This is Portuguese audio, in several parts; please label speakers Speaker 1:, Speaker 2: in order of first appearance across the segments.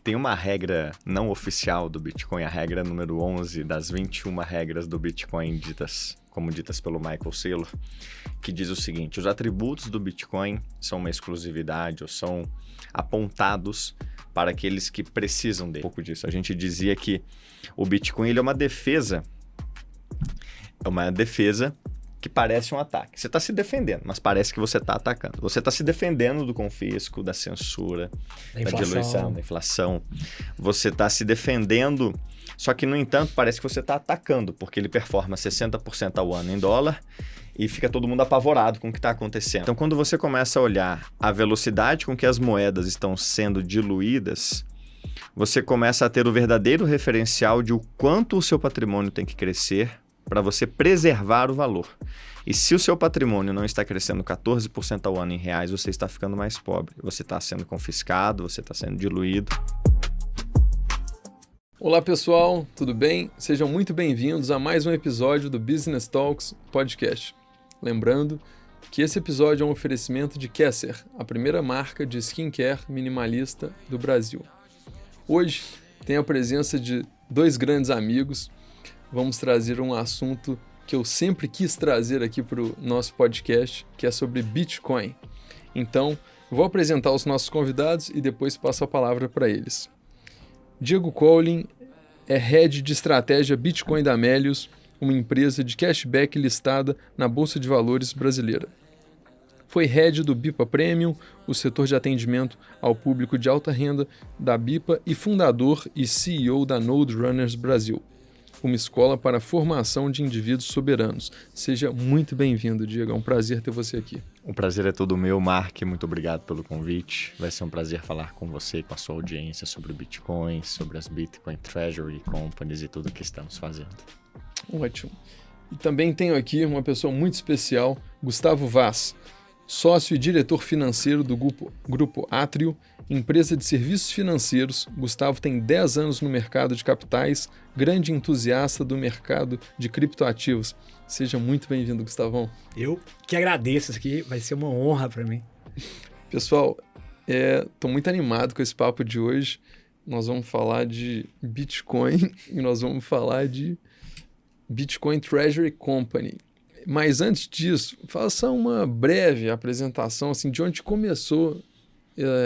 Speaker 1: Tem uma regra não oficial do Bitcoin, a regra número 11 das 21 regras do Bitcoin ditas pelo Michael Saylor, que diz o seguinte: os atributos do Bitcoin são uma exclusividade ou são apontados para aqueles que precisam dele. Um pouco disso. A gente dizia que o Bitcoin ele é uma defesa que parece um ataque. Você está se defendendo, mas parece que você está atacando. Você está se defendendo do confisco, da censura, da diluição, da inflação. Você está se defendendo, só que, no entanto, parece que você está atacando, porque ele performa 60% ao ano em dólar e fica todo mundo apavorado com o que está acontecendo. Então, quando você começa a olhar a velocidade com que as moedas estão sendo diluídas, você começa a ter o verdadeiro referencial de o quanto o seu patrimônio tem que crescer para você preservar o valor. E se o seu patrimônio não está crescendo 14% ao ano em reais, você está ficando mais pobre. Você está sendo confiscado, você está sendo diluído.
Speaker 2: Olá pessoal, tudo bem? Sejam muito bem-vindos a mais um episódio do Business Talks Podcast. Lembrando que esse episódio é um oferecimento de Kesser, a primeira marca de skincare minimalista do Brasil. Hoje tem a presença de dois grandes amigos. Vamos trazer um assunto que eu sempre quis trazer aqui para o nosso podcast, que é sobre Bitcoin. Então, vou apresentar os nossos convidados e depois passo a palavra para eles. Diego Collin é Head de Estratégia Bitcoin da Melius, uma empresa de cashback listada na Bolsa de Valores brasileira. Foi Head do BIPA Premium, o setor de atendimento ao público de alta renda da BIPA, e fundador e CEO da Node Runners Brasil, uma escola para a formação de indivíduos soberanos. Seja muito bem-vindo, Diego. É um prazer ter você aqui.
Speaker 1: O prazer é todo meu, Mark. Muito obrigado pelo convite. Vai ser um prazer falar com você e com a sua audiência sobre Bitcoin, sobre as Bitcoin Treasury Companies e tudo o que estamos fazendo.
Speaker 2: Ótimo. E também tenho aqui uma pessoa muito especial, Gustavo Vaz, sócio e diretor financeiro do Grupo Atrio, empresa de serviços financeiros. Gustavo tem 10 anos no mercado de capitais, grande entusiasta do mercado de criptoativos. Seja muito bem-vindo, Gustavão.
Speaker 3: Eu que agradeço, isso aqui vai ser uma honra para mim.
Speaker 2: Pessoal, estou muito animado com esse papo de hoje. Nós vamos falar de Bitcoin e nós vamos falar de Bitcoin Treasury Company. Mas antes disso, faça uma breve apresentação assim, de onde começou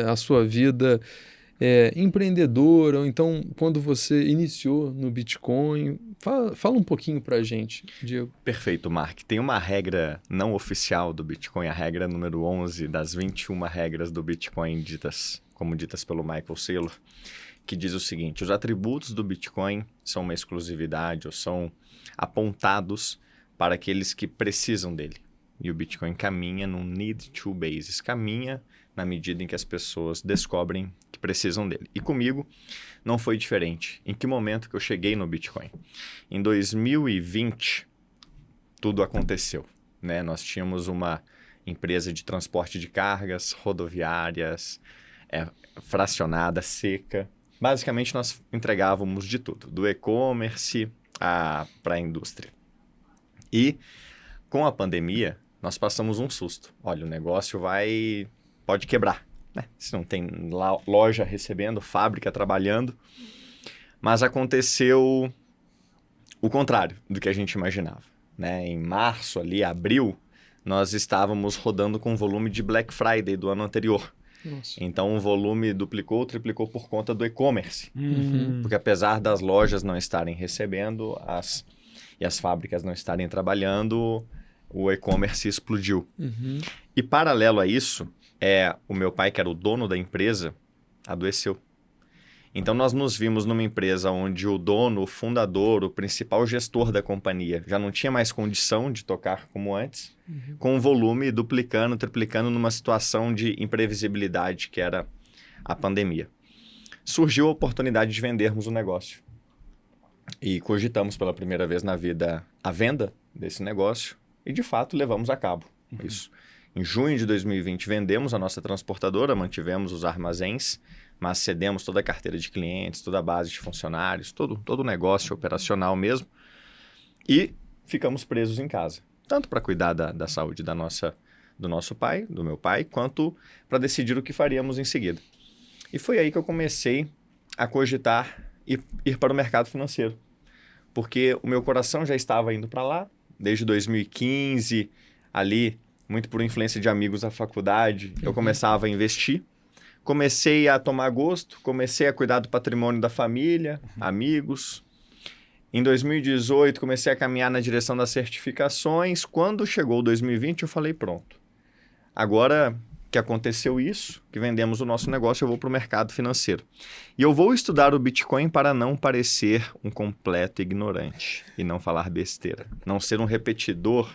Speaker 2: a sua vida empreendedora, ou então quando você iniciou no Bitcoin. Fala um pouquinho para a gente, Diego.
Speaker 1: Perfeito, Mark. Tem uma regra não oficial do Bitcoin, a regra número 11 das 21 regras do Bitcoin ditas pelo Michael Saylor, que diz o seguinte: os atributos do Bitcoin são uma exclusividade ou são apontados para aqueles que precisam dele. E o Bitcoin caminha num need to basis, caminha na medida em que as pessoas descobrem que precisam dele. E comigo não foi diferente. Em que momento que eu cheguei no Bitcoin? Em 2020, tudo aconteceu, né? Nós tínhamos uma empresa de transporte de cargas rodoviárias, fracionada, seca. Basicamente, nós entregávamos de tudo, do e-commerce para a indústria. E com a pandemia, nós passamos um susto. Olha, o negócio pode quebrar, né? Se não tem loja recebendo, fábrica trabalhando. Mas aconteceu o contrário do que a gente imaginava, né? Em março, abril, nós estávamos rodando com volume de Black Friday do ano anterior.
Speaker 2: Nossa.
Speaker 1: Então o volume duplicou, triplicou por conta do e-commerce. Porque apesar das lojas não estarem recebendo, e as fábricas não estarem trabalhando, o e-commerce explodiu. E paralelo a isso, o meu pai, que era o dono da empresa, adoeceu. Então nós nos vimos numa empresa onde o dono, o fundador, o principal gestor da companhia já não tinha mais condição de tocar como antes, com o volume duplicando, triplicando numa situação de imprevisibilidade que era a pandemia. Surgiu a oportunidade de vendermos o negócio. E cogitamos pela primeira vez na vida a venda desse negócio e, de fato, levamos a cabo isso. Em junho de 2020, vendemos a nossa transportadora, mantivemos os armazéns, mas cedemos toda a carteira de clientes, toda a base de funcionários, todo o negócio operacional mesmo, e ficamos presos em casa. Tanto para cuidar da saúde do nosso pai, do meu pai, quanto para decidir o que faríamos em seguida. E foi aí que eu comecei a cogitar ir para o mercado financeiro. Porque o meu coração já estava indo para lá, desde 2015, ali, muito por influência de amigos da faculdade, eu começava a investir. Comecei a tomar gosto, comecei a cuidar do patrimônio da família, amigos. Em 2018, comecei a caminhar na direção das certificações. Quando chegou 2020, eu falei, pronto. Agora que aconteceu isso, que vendemos o nosso negócio, eu vou para o mercado financeiro. E eu vou estudar o Bitcoin para não parecer um completo ignorante e não falar besteira. Não ser um repetidor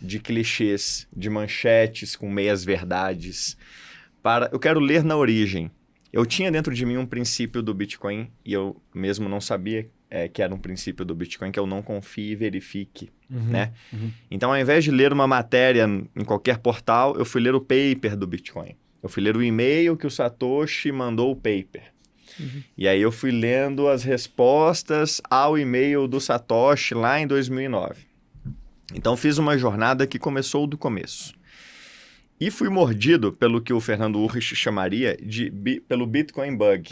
Speaker 1: de clichês, de manchetes com meias verdades. Eu quero ler na origem. Eu tinha dentro de mim um princípio do Bitcoin e eu mesmo não sabia que era um princípio do Bitcoin, que eu não confie e verifique, né? Então, ao invés de ler uma matéria em qualquer portal, eu fui ler o paper do Bitcoin. Eu fui ler o e-mail que o Satoshi mandou o paper. E aí eu fui lendo as respostas ao e-mail do Satoshi lá em 2009. Então, fiz uma jornada que começou do começo. E fui mordido pelo que o Fernando Urrich chamaria pelo Bitcoin Bug.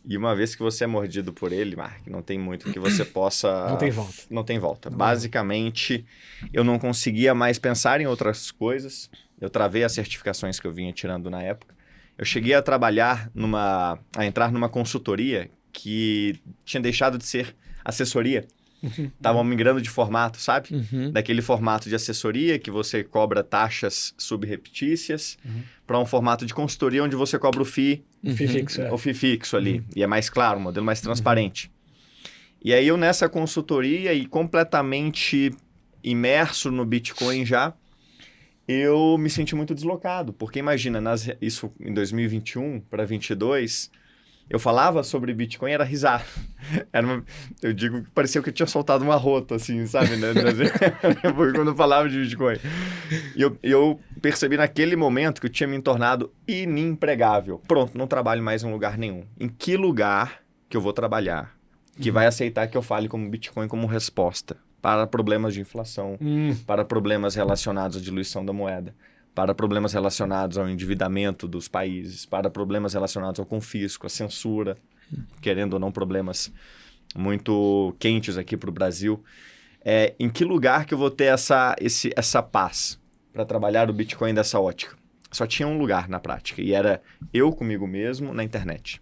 Speaker 1: E uma vez que você é mordido por ele, Mark, não tem muito que você possa...
Speaker 3: Não tem volta.
Speaker 1: Não tem volta. Basicamente, eu não conseguia mais pensar em outras coisas. Eu travei as certificações que eu vinha tirando na época. Eu cheguei a entrar numa consultoria que tinha deixado de ser assessoria. Estavam migrando de formato, sabe? Daquele formato de assessoria que você cobra taxas subreptícias para um formato de consultoria onde você cobra o FII.
Speaker 3: O FII fixo,
Speaker 1: O FII fixo ali. E é mais claro, um modelo mais transparente. E aí eu nessa consultoria e completamente imerso no Bitcoin já, eu me senti muito deslocado. Porque imagina, isso em 2021 para 2022... Eu falava sobre Bitcoin, era risada. Eu digo que parecia que eu tinha soltado uma rota, assim, sabe? Né? Porque quando eu falava de Bitcoin. E eu percebi naquele momento que eu tinha me tornado inempregável. Pronto, não trabalho mais em lugar nenhum. Em que lugar que eu vou trabalhar que vai aceitar que eu fale como Bitcoin como resposta para problemas de inflação, para problemas relacionados à diluição da moeda, para problemas relacionados ao endividamento dos países, para problemas relacionados ao confisco, à censura, querendo ou não, problemas muito quentes aqui para o Brasil. Em que lugar que eu vou ter essa paz para trabalhar o Bitcoin dessa ótica? Só tinha um lugar na prática, e era eu comigo mesmo na internet.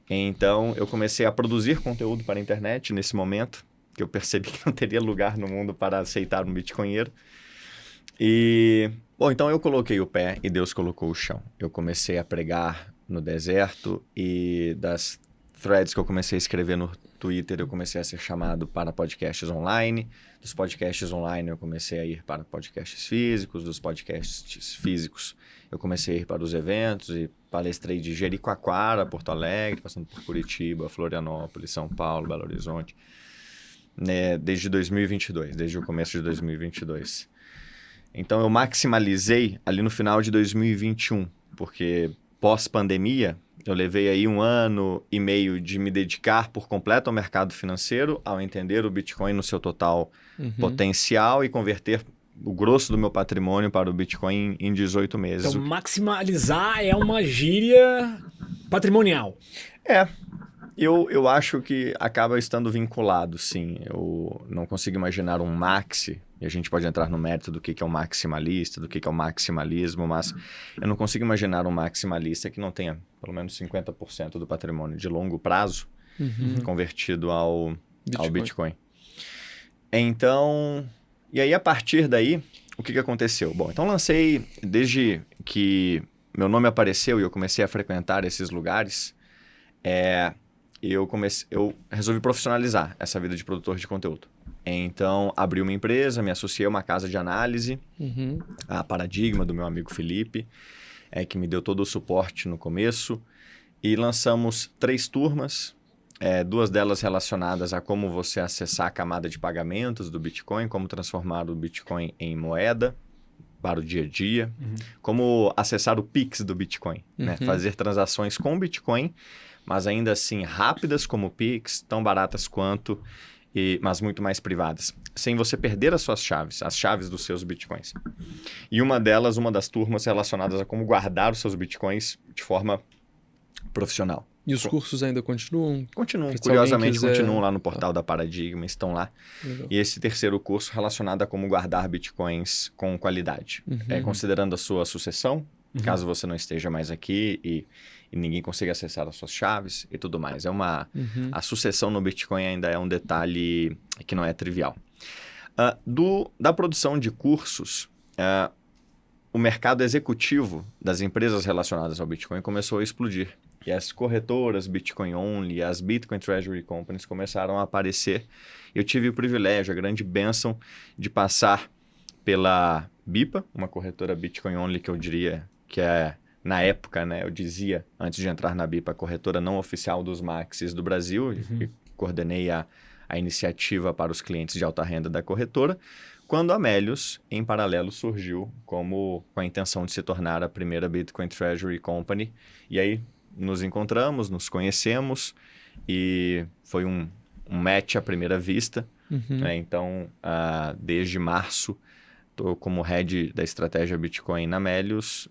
Speaker 1: Então, eu comecei a produzir conteúdo para a internet nesse momento, que eu percebi que não teria lugar no mundo para aceitar um bitcoinheiro. Bom, então eu coloquei o pé e Deus colocou o chão. Eu comecei a pregar no deserto e das threads que eu comecei a escrever no Twitter, eu comecei a ser chamado para podcasts online. Dos podcasts online eu comecei a ir para podcasts físicos. Dos podcasts físicos eu comecei a ir para os eventos e palestrei de Jericoacoara, Porto Alegre, passando por Curitiba, Florianópolis, São Paulo, Belo Horizonte, né, desde 2022, desde o começo de 2022. Então, eu maximalizei ali no final de 2021, porque pós-pandemia, eu levei aí 1 ano e meio de me dedicar por completo ao mercado financeiro, ao entender o Bitcoin no seu total potencial e converter o grosso do meu patrimônio para o Bitcoin em 18 meses.
Speaker 3: Então, maximalizar é uma gíria patrimonial.
Speaker 1: Eu acho que acaba estando vinculado, sim. Eu não consigo imaginar um maxi, e a gente pode entrar no mérito do que é o maximalista, do que é o maximalismo, mas eu não consigo imaginar um maximalista que não tenha pelo menos 50% do patrimônio de longo prazo convertido ao Bitcoin. Então, e aí a partir daí, o que aconteceu? Bom, então lancei, desde que meu nome apareceu e eu comecei a frequentar esses lugares, eu resolvi profissionalizar essa vida de produtor de conteúdo. Então, abri uma empresa, me associei a uma casa de análise, a Paradigma, do meu amigo Felipe, que me deu todo o suporte no começo. E lançamos 3 turmas, 2 delas relacionadas a como você acessar a camada de pagamentos do Bitcoin, como transformar o Bitcoin em moeda para o dia a dia, como acessar o Pix do Bitcoin, né? Fazer transações com Bitcoin, mas ainda assim rápidas como o Pix, tão baratas quanto, mas muito mais privadas, sem você perder as suas chaves, as chaves dos seus Bitcoins. E uma das turmas relacionadas a como guardar os seus Bitcoins de forma profissional.
Speaker 2: E os cursos ainda continuam?
Speaker 1: Continuam,
Speaker 2: Se
Speaker 1: curiosamente,
Speaker 2: alguém quiser-
Speaker 1: continuam lá no portal da Paradigma, estão lá.
Speaker 2: Legal.
Speaker 1: E esse terceiro curso relacionado a como guardar bitcoins com qualidade. Considerando a sua sucessão, caso você não esteja mais aqui e ninguém consiga acessar as suas chaves e tudo mais. A sucessão no Bitcoin ainda é um detalhe que não é trivial. Da produção de cursos, o mercado executivo das empresas relacionadas ao Bitcoin começou a explodir. E as corretoras Bitcoin Only, as Bitcoin Treasury Companies começaram a aparecer. Eu tive o privilégio, a grande bênção de passar pela BIPA, uma corretora Bitcoin Only que eu diria que é, na época, né, eu dizia, antes de entrar na BIPA, a corretora não oficial dos maxis do Brasil, e coordenei a iniciativa para os clientes de alta renda da corretora, quando a Melius, em paralelo, surgiu com a intenção de se tornar a primeira Bitcoin Treasury Company. E aí nos encontramos, nos conhecemos e foi um match à primeira vista. Né? Então, desde março, estou como head da estratégia Bitcoin na Melius,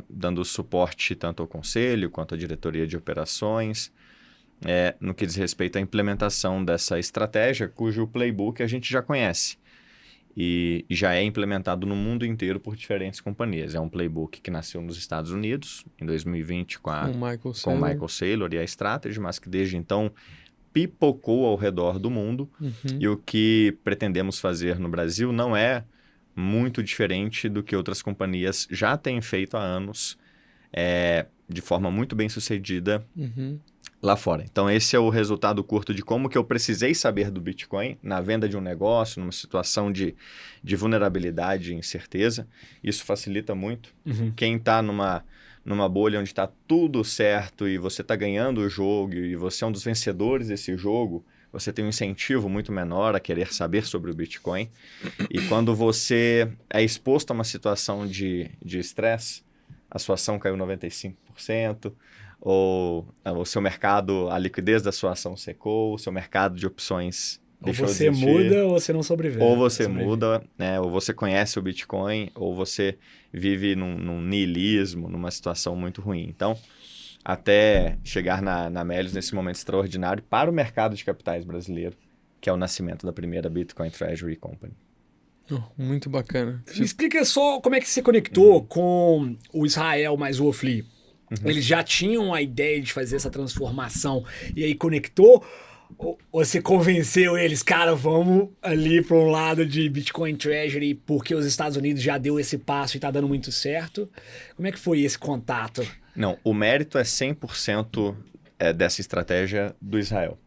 Speaker 1: dando suporte tanto ao conselho quanto à diretoria de operações, no que diz respeito à implementação dessa estratégia, cujo playbook a gente já conhece e já é implementado no mundo inteiro por diferentes companhias. É um playbook que nasceu nos Estados Unidos em 2020 com o Michael Saylor e a Strategy, mas que desde então pipocou ao redor do mundo. E o que pretendemos fazer no Brasil não é muito diferente do que outras companhias já têm feito há anos, de forma muito bem sucedida lá fora. Então, esse é o resultado curto de como que eu precisei saber do Bitcoin na venda de um negócio, numa situação de vulnerabilidade e incerteza. Isso facilita muito. Quem está numa bolha onde está tudo certo e você está ganhando o jogo e você é um dos vencedores desse jogo, você tem um incentivo muito menor a querer saber sobre o Bitcoin. E quando você é exposto a uma situação de estresse, a sua ação caiu 95%, ou o seu mercado, a liquidez da sua ação secou, o seu mercado de opções deixou de existir.
Speaker 3: Ou você muda ou você não sobrevive.
Speaker 1: Ou você muda, né? Ou você conhece o Bitcoin, ou você vive num niilismo, numa situação muito ruim. Então, até chegar na Melius nesse momento extraordinário para o mercado de capitais brasileiro, que é o nascimento da primeira Bitcoin Treasury Company.
Speaker 2: Muito bacana.
Speaker 3: Me explica só como é que você conectou com o Israel mais o Ofli. Eles já tinham a ideia de fazer essa transformação e aí conectou? Ou você convenceu eles, cara, vamos ali para um lado de Bitcoin Treasury porque os Estados Unidos já deu esse passo e está dando muito certo? Como é que foi esse contato?
Speaker 1: Não, o mérito é 100% dessa estratégia do Israel.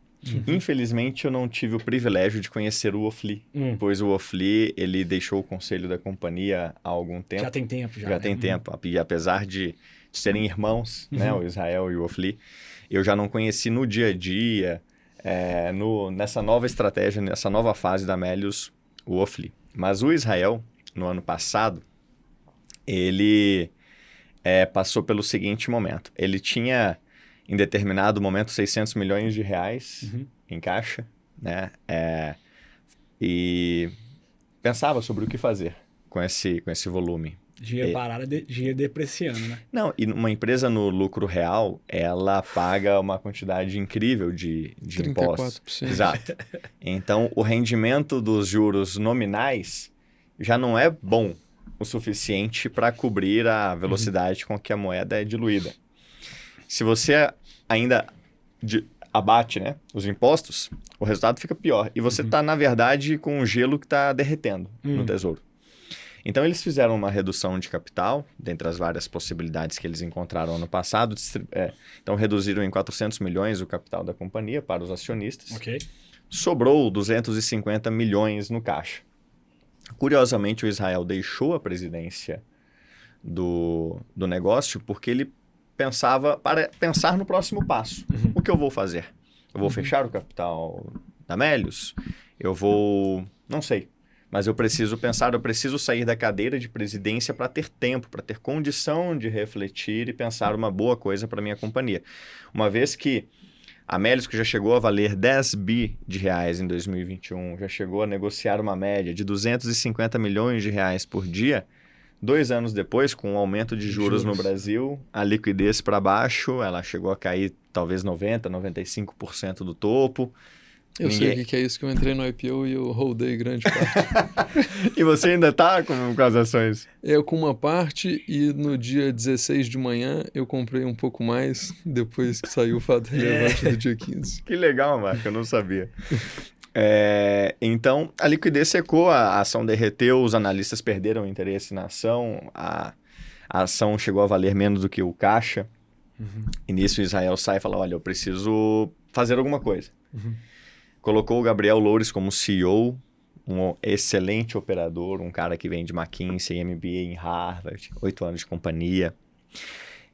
Speaker 1: Infelizmente, eu não tive o privilégio de conhecer o Ofli, pois o Ofli, ele deixou o conselho da companhia há algum tempo.
Speaker 3: Já tem tempo.
Speaker 1: Já tem tempo. E apesar de serem irmãos, né, o Israel e o Ofli, eu já não conheci no dia a dia, nessa nova estratégia, nessa nova fase da Melius, o Ofli. Mas o Israel, no ano passado, ele passou pelo seguinte momento. Ele tinha, em determinado momento, 600 milhões de reais em caixa, né? E pensava sobre o que fazer com esse volume.
Speaker 3: Dinheiro parado, dinheiro depreciando, né?
Speaker 1: Não, e uma empresa no lucro real, ela paga uma quantidade incrível de
Speaker 2: 34%.
Speaker 1: impostos. Exato. Então, o rendimento dos juros nominais já não é bom o suficiente para cobrir a velocidade com que a moeda é diluída. Se você ainda abate, né, os impostos, o resultado fica pior. E você está, na verdade, com um gelo que está derretendo no tesouro. Então, eles fizeram uma redução de capital, dentre as várias possibilidades que eles encontraram ano passado. Então, reduziram em 400 milhões o capital da companhia para os acionistas.
Speaker 3: Ok.
Speaker 1: Sobrou 250 milhões no caixa. Curiosamente, o Israel deixou a presidência do negócio porque ele para pensar no próximo passo. O que eu vou fazer? Eu vou fechar o capital da Melius? Eu vou... Não sei. Mas eu preciso pensar, eu preciso sair da cadeira de presidência para ter tempo, para ter condição de refletir e pensar uma boa coisa para a minha companhia. Uma vez que a Melius, que já chegou a valer 10 bi de reais em 2021, já chegou a negociar uma média de 250 milhões de reais por dia, 2 anos depois, com o aumento de juros no Brasil, a liquidez para baixo, ela chegou a cair talvez 90%, 95% do topo.
Speaker 2: Eu sei o que é isso, que eu entrei no IPO e eu holdei grande parte.
Speaker 1: E você ainda tá com as ações?
Speaker 2: Eu com uma parte e no dia 16 de manhã eu comprei um pouco mais depois que saiu o fato relevante do dia 15.
Speaker 1: Que legal, Marco, eu não sabia. Então, a liquidez secou, a ação derreteu, os analistas perderam o interesse na ação, a ação chegou a valer menos do que o caixa. E nisso Israel sai e fala, olha, eu preciso fazer alguma coisa. Colocou o Gabriel Loures como CEO, um excelente operador, um cara que vem de McKinsey, MBA em Harvard, 8 anos de companhia.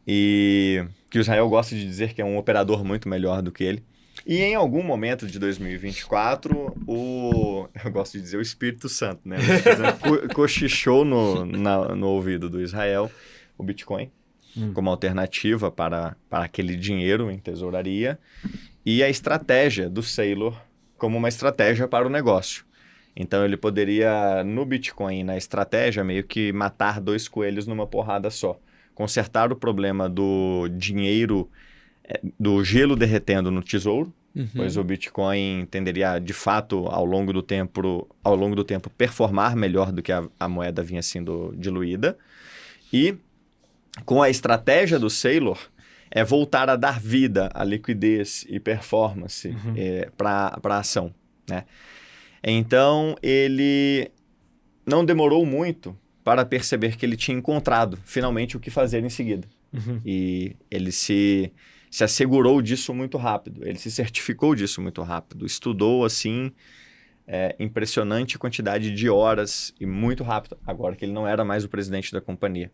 Speaker 1: E que o Israel gosta de dizer que é um operador muito melhor do que ele. E em algum momento de 2024, eu gosto de dizer o Espírito Santo, né? Cochichou no ouvido do Israel o Bitcoin como alternativa para aquele dinheiro em tesouraria e a estratégia do Saylor como uma estratégia para o negócio. Então ele poderia, no Bitcoin e na estratégia, meio que matar 2 coelhos numa porrada só. Consertar o problema do dinheiro, do gelo derretendo no tesouro, pois o Bitcoin tenderia, de fato, ao longo do tempo performar melhor do que a moeda vinha sendo diluída. E com a estratégia do Saylor, voltar a dar vida à liquidez e performance para a ação, né? Então, ele não demorou muito para perceber que ele tinha encontrado, finalmente, o que fazer em seguida. E ele se assegurou disso muito rápido, ele se certificou disso muito rápido, estudou, assim, impressionante quantidade de horas e muito rápido, agora que ele não era mais o presidente da companhia.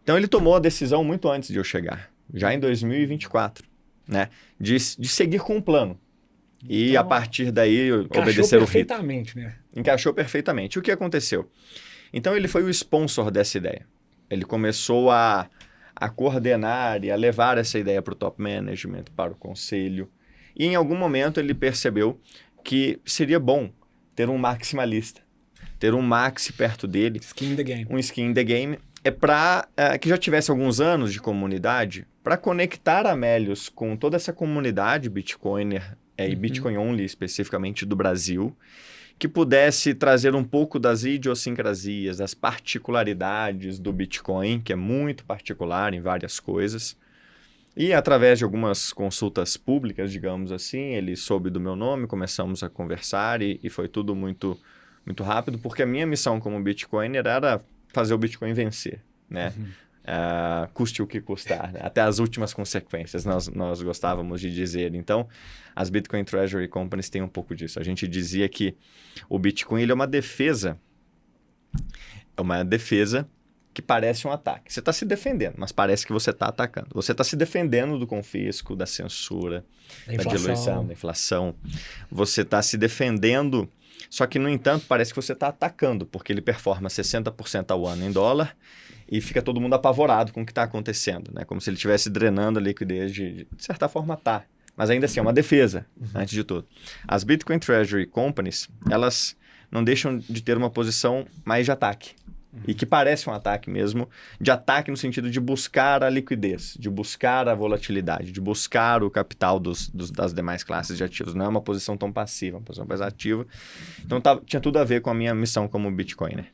Speaker 1: Então, ele tomou a decisão muito antes de eu chegar, já em 2024, né, de seguir com um plano. E então, a partir daí, obedecer o rito.
Speaker 3: Né?
Speaker 1: Encaixou perfeitamente. O que aconteceu? Então, ele foi o sponsor dessa ideia. Ele começou a coordenar e a levar essa ideia para o top management, para o conselho. E em algum momento ele percebeu que seria bom ter um maximalista, ter um maxi perto dele.
Speaker 3: Skin in the game.
Speaker 1: Um skin in the game. Que já tivesse alguns anos de comunidade, para conectar a Melius com toda essa comunidade Bitcoiner, e Bitcoin Only especificamente do Brasil, que pudesse trazer um pouco das idiosincrasias, das particularidades do Bitcoin, que é muito particular em várias coisas. E através de algumas consultas públicas, digamos assim, ele soube do meu nome, começamos a conversar e foi tudo muito, muito rápido, porque a minha missão como Bitcoiner era fazer o Bitcoin vencer, né? Custe o que custar, né? Até as últimas consequências, nós gostávamos de dizer. Então, as Bitcoin Treasury Companies têm um pouco disso. A gente dizia que o Bitcoin ele é uma defesa que parece um ataque. Você está se defendendo, mas parece que você está atacando. Você está se defendendo do confisco, da censura, da diluição, da inflação. Você está se defendendo, só que, no entanto, parece que você está atacando, porque ele performa 60% ao ano em dólar e fica todo mundo apavorado com o que está acontecendo, né? Como se ele estivesse drenando a liquidez de certa forma tá. Mas ainda assim, é uma defesa, antes de tudo. As Bitcoin Treasury Companies, elas não deixam de ter uma posição mais de ataque. E que parece um ataque mesmo, de ataque no sentido de buscar a liquidez, de buscar a volatilidade, de buscar o capital das demais classes de ativos. Não é uma posição tão passiva, é uma posição mais ativa. Então, tinha tudo a ver com a minha missão como Bitcoiner.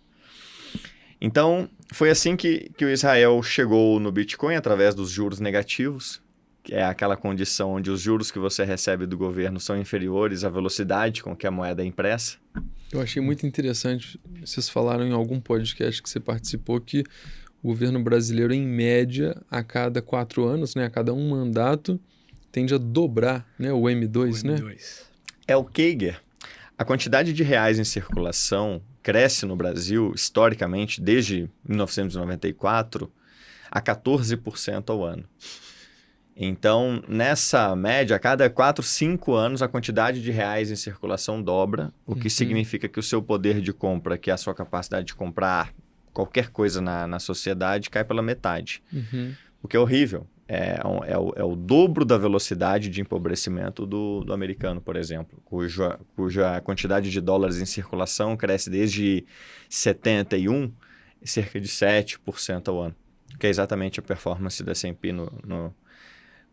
Speaker 1: Então, foi assim que o Israel chegou no Bitcoin, através dos juros negativos, que é aquela condição onde os juros que você recebe do governo são inferiores à velocidade com que a moeda é impressa.
Speaker 2: Eu achei muito interessante, vocês falaram em algum podcast que você participou, que o governo brasileiro, em média, a cada 4 anos, né, a cada um mandato, tende a dobrar, né, o M2, né?
Speaker 1: É o CAGR. A quantidade de reais em circulação cresce no Brasil, historicamente, desde 1994, a 14% ao ano. Então, nessa média, a cada 4, 5 anos, a quantidade de reais em circulação dobra, o que significa que o seu poder de compra, que é a sua capacidade de comprar qualquer coisa na sociedade, cai pela metade. O que é horrível. É o dobro da velocidade de empobrecimento do americano, por exemplo, cuja quantidade de dólares em circulação cresce desde 71, cerca de 7% ao ano, que é exatamente a performance do S&P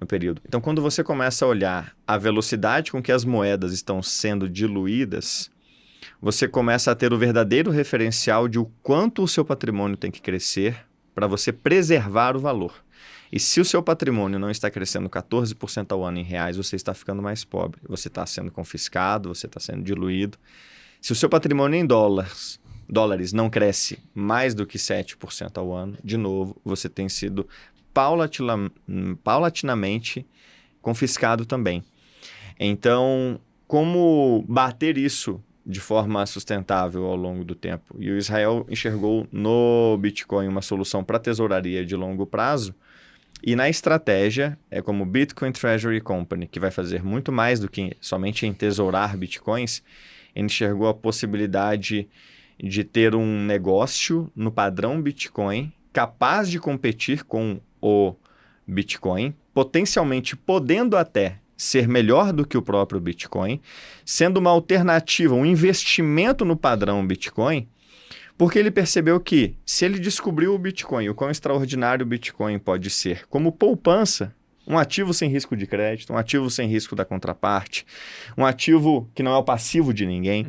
Speaker 1: no período. Então, quando você começa a olhar a velocidade com que as moedas estão sendo diluídas, você começa a ter o verdadeiro referencial de o quanto o seu patrimônio tem que crescer para você preservar o valor. E se o seu patrimônio não está crescendo 14% ao ano em reais, você está ficando mais pobre. Você está sendo confiscado, você está sendo diluído. Se o seu patrimônio em dólares não cresce mais do que 7% ao ano, de novo, você tem sido paulatinamente confiscado também. Então, como bater isso de forma sustentável ao longo do tempo? E o Israel enxergou no Bitcoin uma solução para tesouraria de longo prazo, e na estratégia é como Bitcoin Treasury Company, que vai fazer muito mais do que somente entesourar bitcoins, ele enxergou a possibilidade de ter um negócio no padrão Bitcoin capaz de competir com o Bitcoin, potencialmente podendo até ser melhor do que o próprio Bitcoin, sendo uma alternativa, um investimento no padrão Bitcoin, porque ele percebeu que se ele descobriu o Bitcoin, o quão extraordinário o Bitcoin pode ser como poupança, um ativo sem risco de crédito, um ativo sem risco da contraparte, um ativo que não é o passivo de ninguém,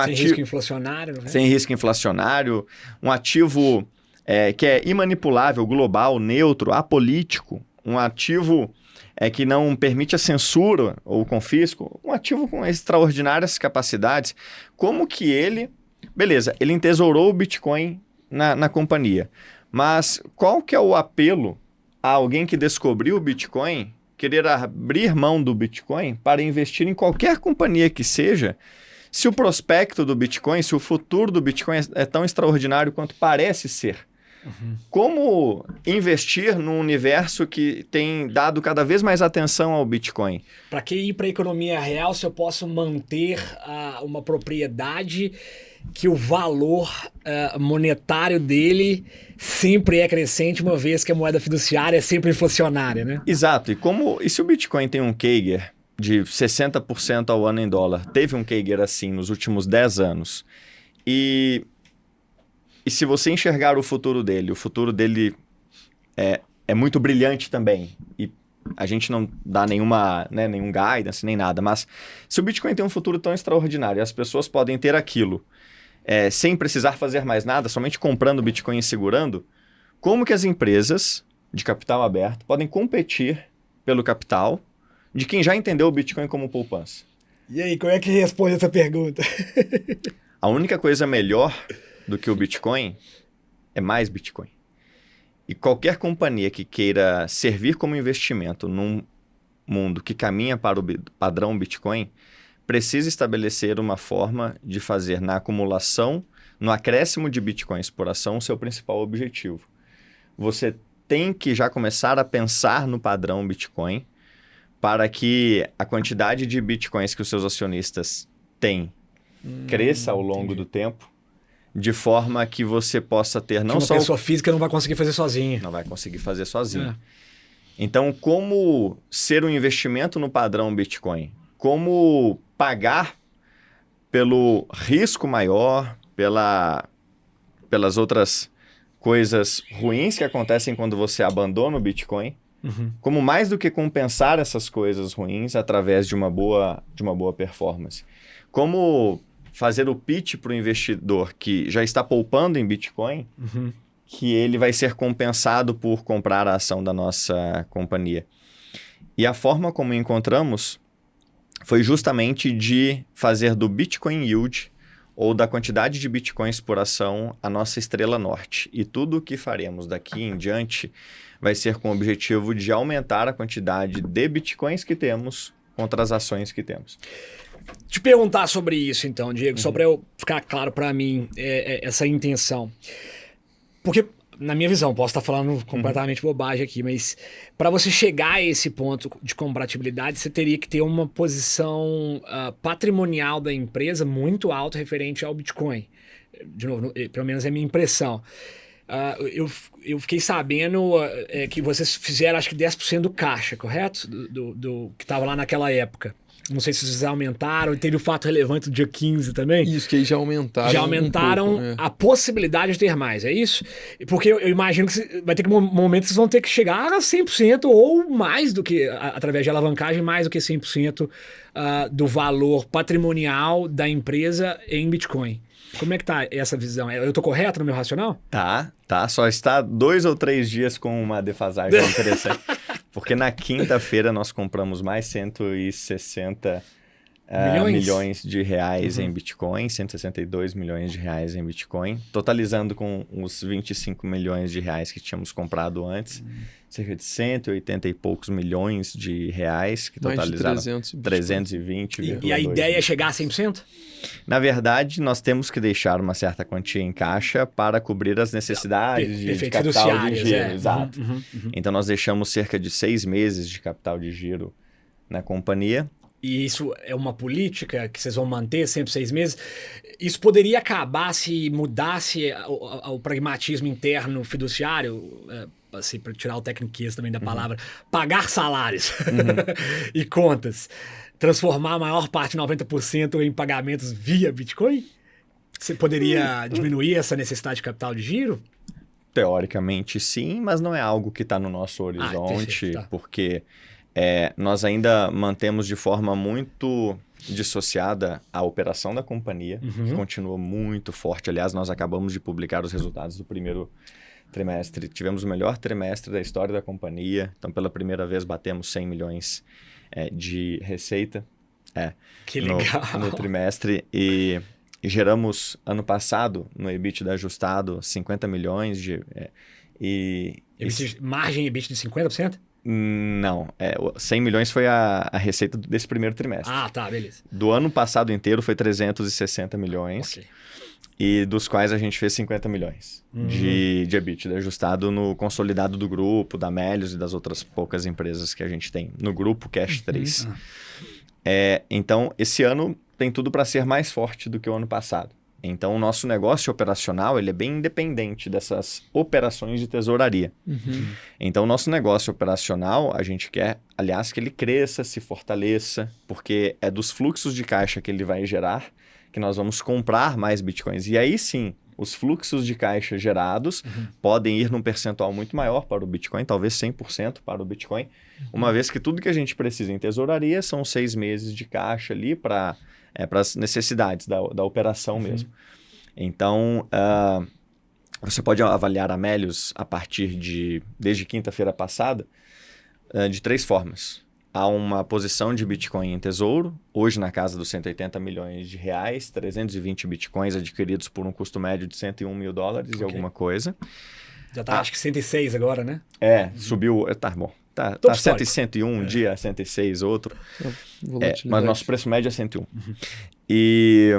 Speaker 3: Sem risco inflacionário, né?
Speaker 1: Sem risco inflacionário, um ativo que é imanipulável, global, neutro, apolítico, um ativo que não permite a censura ou o confisco, um ativo com extraordinárias capacidades, como que ele... Beleza, ele entesourou o Bitcoin na companhia, mas qual que é o apelo a alguém que descobriu o Bitcoin querer abrir mão do Bitcoin para investir em qualquer companhia que seja, se o prospecto do Bitcoin, se o futuro do Bitcoin é tão extraordinário quanto parece ser? Como investir num universo que tem dado cada vez mais atenção ao Bitcoin?
Speaker 3: Para que ir para a economia real se eu posso manter uma propriedade que o valor monetário dele sempre é crescente, uma vez que a moeda fiduciária é sempre inflacionária, né?
Speaker 1: Exato. E se o Bitcoin tem um CAGR de 60% ao ano em dólar, teve um CAGR assim nos últimos 10 anos, e se você enxergar o futuro dele é muito brilhante também, e a gente não dá nenhum guidance, nem nada, mas se o Bitcoin tem um futuro tão extraordinário e as pessoas podem ter aquilo sem precisar fazer mais nada, somente comprando Bitcoin e segurando, como que as empresas de capital aberto podem competir pelo capital de quem já entendeu o Bitcoin como poupança?
Speaker 3: E aí, como é que responde essa pergunta?
Speaker 1: A única coisa melhor do que o Bitcoin é mais Bitcoin. E qualquer companhia que queira servir como investimento num mundo que caminha para o padrão Bitcoin precisa estabelecer uma forma de fazer na acumulação, no acréscimo de Bitcoins por ação, o seu principal objetivo. Você tem que já começar a pensar no padrão Bitcoin para que a quantidade de Bitcoins que os seus acionistas têm cresça ao longo do tempo, de forma que você possa ter não só...
Speaker 3: Uma pessoa física não vai conseguir fazer sozinha.
Speaker 1: Não vai conseguir fazer sozinha. Então, como ser um investimento no padrão Bitcoin? Como pagar pelo risco maior, pelas outras coisas ruins que acontecem quando você abandona o Bitcoin? Como mais do que compensar essas coisas ruins através de uma boa performance? Como fazer o pitch para o investidor que já está poupando em Bitcoin, que ele vai ser compensado por comprar a ação da nossa companhia? E a forma como encontramos foi justamente de fazer do Bitcoin Yield, ou da quantidade de Bitcoins por ação, a nossa estrela norte. E tudo o que faremos daqui em diante vai ser com o objetivo de aumentar a quantidade de Bitcoins que temos contra as ações que temos.
Speaker 3: Te perguntar sobre isso, então, Diego, só para eu ficar claro para mim essa intenção. Porque, na minha visão, posso estar falando completamente bobagem aqui, mas para você chegar a esse ponto de compatibilidade, você teria que ter uma posição patrimonial da empresa muito alta referente ao Bitcoin. De novo, pelo menos é a minha impressão. eu fiquei sabendo que vocês fizeram acho que 10% do caixa, correto? Do que estava lá naquela época. Não sei se vocês aumentaram, e teve o fato relevante do dia 15 também.
Speaker 2: Isso, que aí já aumentaram.
Speaker 3: Já aumentaram a possibilidade de ter mais, é isso? Porque eu imagino que vai ter que momento que vocês vão ter que chegar a 100% ou mais do que, através de alavancagem, mais do que 100% do valor patrimonial da empresa em Bitcoin. Como é que tá essa visão? Eu tô correto no meu racional?
Speaker 1: Tá. Só está 2 ou 3 dias com uma defasagem interessante. Porque na quinta-feira nós compramos mais 160 milhões de reais em Bitcoin, 162 milhões de reais em Bitcoin, totalizando com os 25 milhões de reais que tínhamos comprado antes, cerca de 180 e poucos milhões de reais, que totalizaram 320.
Speaker 3: E a ideia é chegar a 100%?
Speaker 1: Na verdade, nós temos que deixar uma certa quantia em caixa para cobrir as necessidades de capital de giro. Exato. Então, nós deixamos cerca de 6 meses de capital de giro na companhia.
Speaker 3: E isso é uma política que vocês vão manter sempre 6 meses? Isso poderia acabar se mudasse o pragmatismo interno fiduciário, assim, para tirar o tecniquez também da palavra, pagar salários e contas, transformar a maior parte, 90%, em pagamentos via Bitcoin? Você poderia diminuir essa necessidade de capital de giro?
Speaker 1: Teoricamente, sim, mas não é algo que está no nosso horizonte,
Speaker 3: perfeito, tá.
Speaker 1: porque... nós ainda mantemos de forma muito dissociada a operação da companhia, que continua muito forte. Aliás, nós acabamos de publicar os resultados do primeiro trimestre. Tivemos o melhor trimestre da história da companhia. Então, pela primeira vez, batemos 100 milhões de receita
Speaker 3: Que legal.
Speaker 1: no trimestre. E geramos, ano passado, no EBITDA ajustado, 50 milhões de...
Speaker 3: Margem EBITDA de 50%?
Speaker 1: Não, 100 milhões foi a receita desse primeiro trimestre.
Speaker 3: Ah, tá, beleza.
Speaker 1: Do ano passado inteiro foi 360 milhões,
Speaker 3: Ok.
Speaker 1: e dos quais a gente fez 50 milhões de EBITDA ajustado no consolidado do grupo, da Melius e das outras poucas empresas que a gente tem no grupo Cash 3. Então, esse ano tem tudo para ser mais forte do que o ano passado. Então, o nosso negócio operacional ele é bem independente dessas operações de tesouraria. Então, o nosso negócio operacional, a gente quer, aliás, que ele cresça, se fortaleça, porque é dos fluxos de caixa que ele vai gerar que nós vamos comprar mais bitcoins. E aí sim, os fluxos de caixa gerados podem ir num percentual muito maior para o Bitcoin, talvez 100% para o Bitcoin, uma vez que tudo que a gente precisa em tesouraria são 6 meses de caixa ali para as necessidades da operação mesmo. Então, você pode avaliar a Melius a partir desde quinta-feira passada, de 3 formas. Há uma posição de Bitcoin em tesouro, hoje na casa dos 180 milhões de reais, 320 Bitcoins adquiridos por um custo médio de $101 mil e alguma coisa.
Speaker 3: Já tá, acho que 106 agora, né?
Speaker 1: Subiu, tá bom. Tá 101 um dia, 106 outro. Mas nosso preço médio é 101. E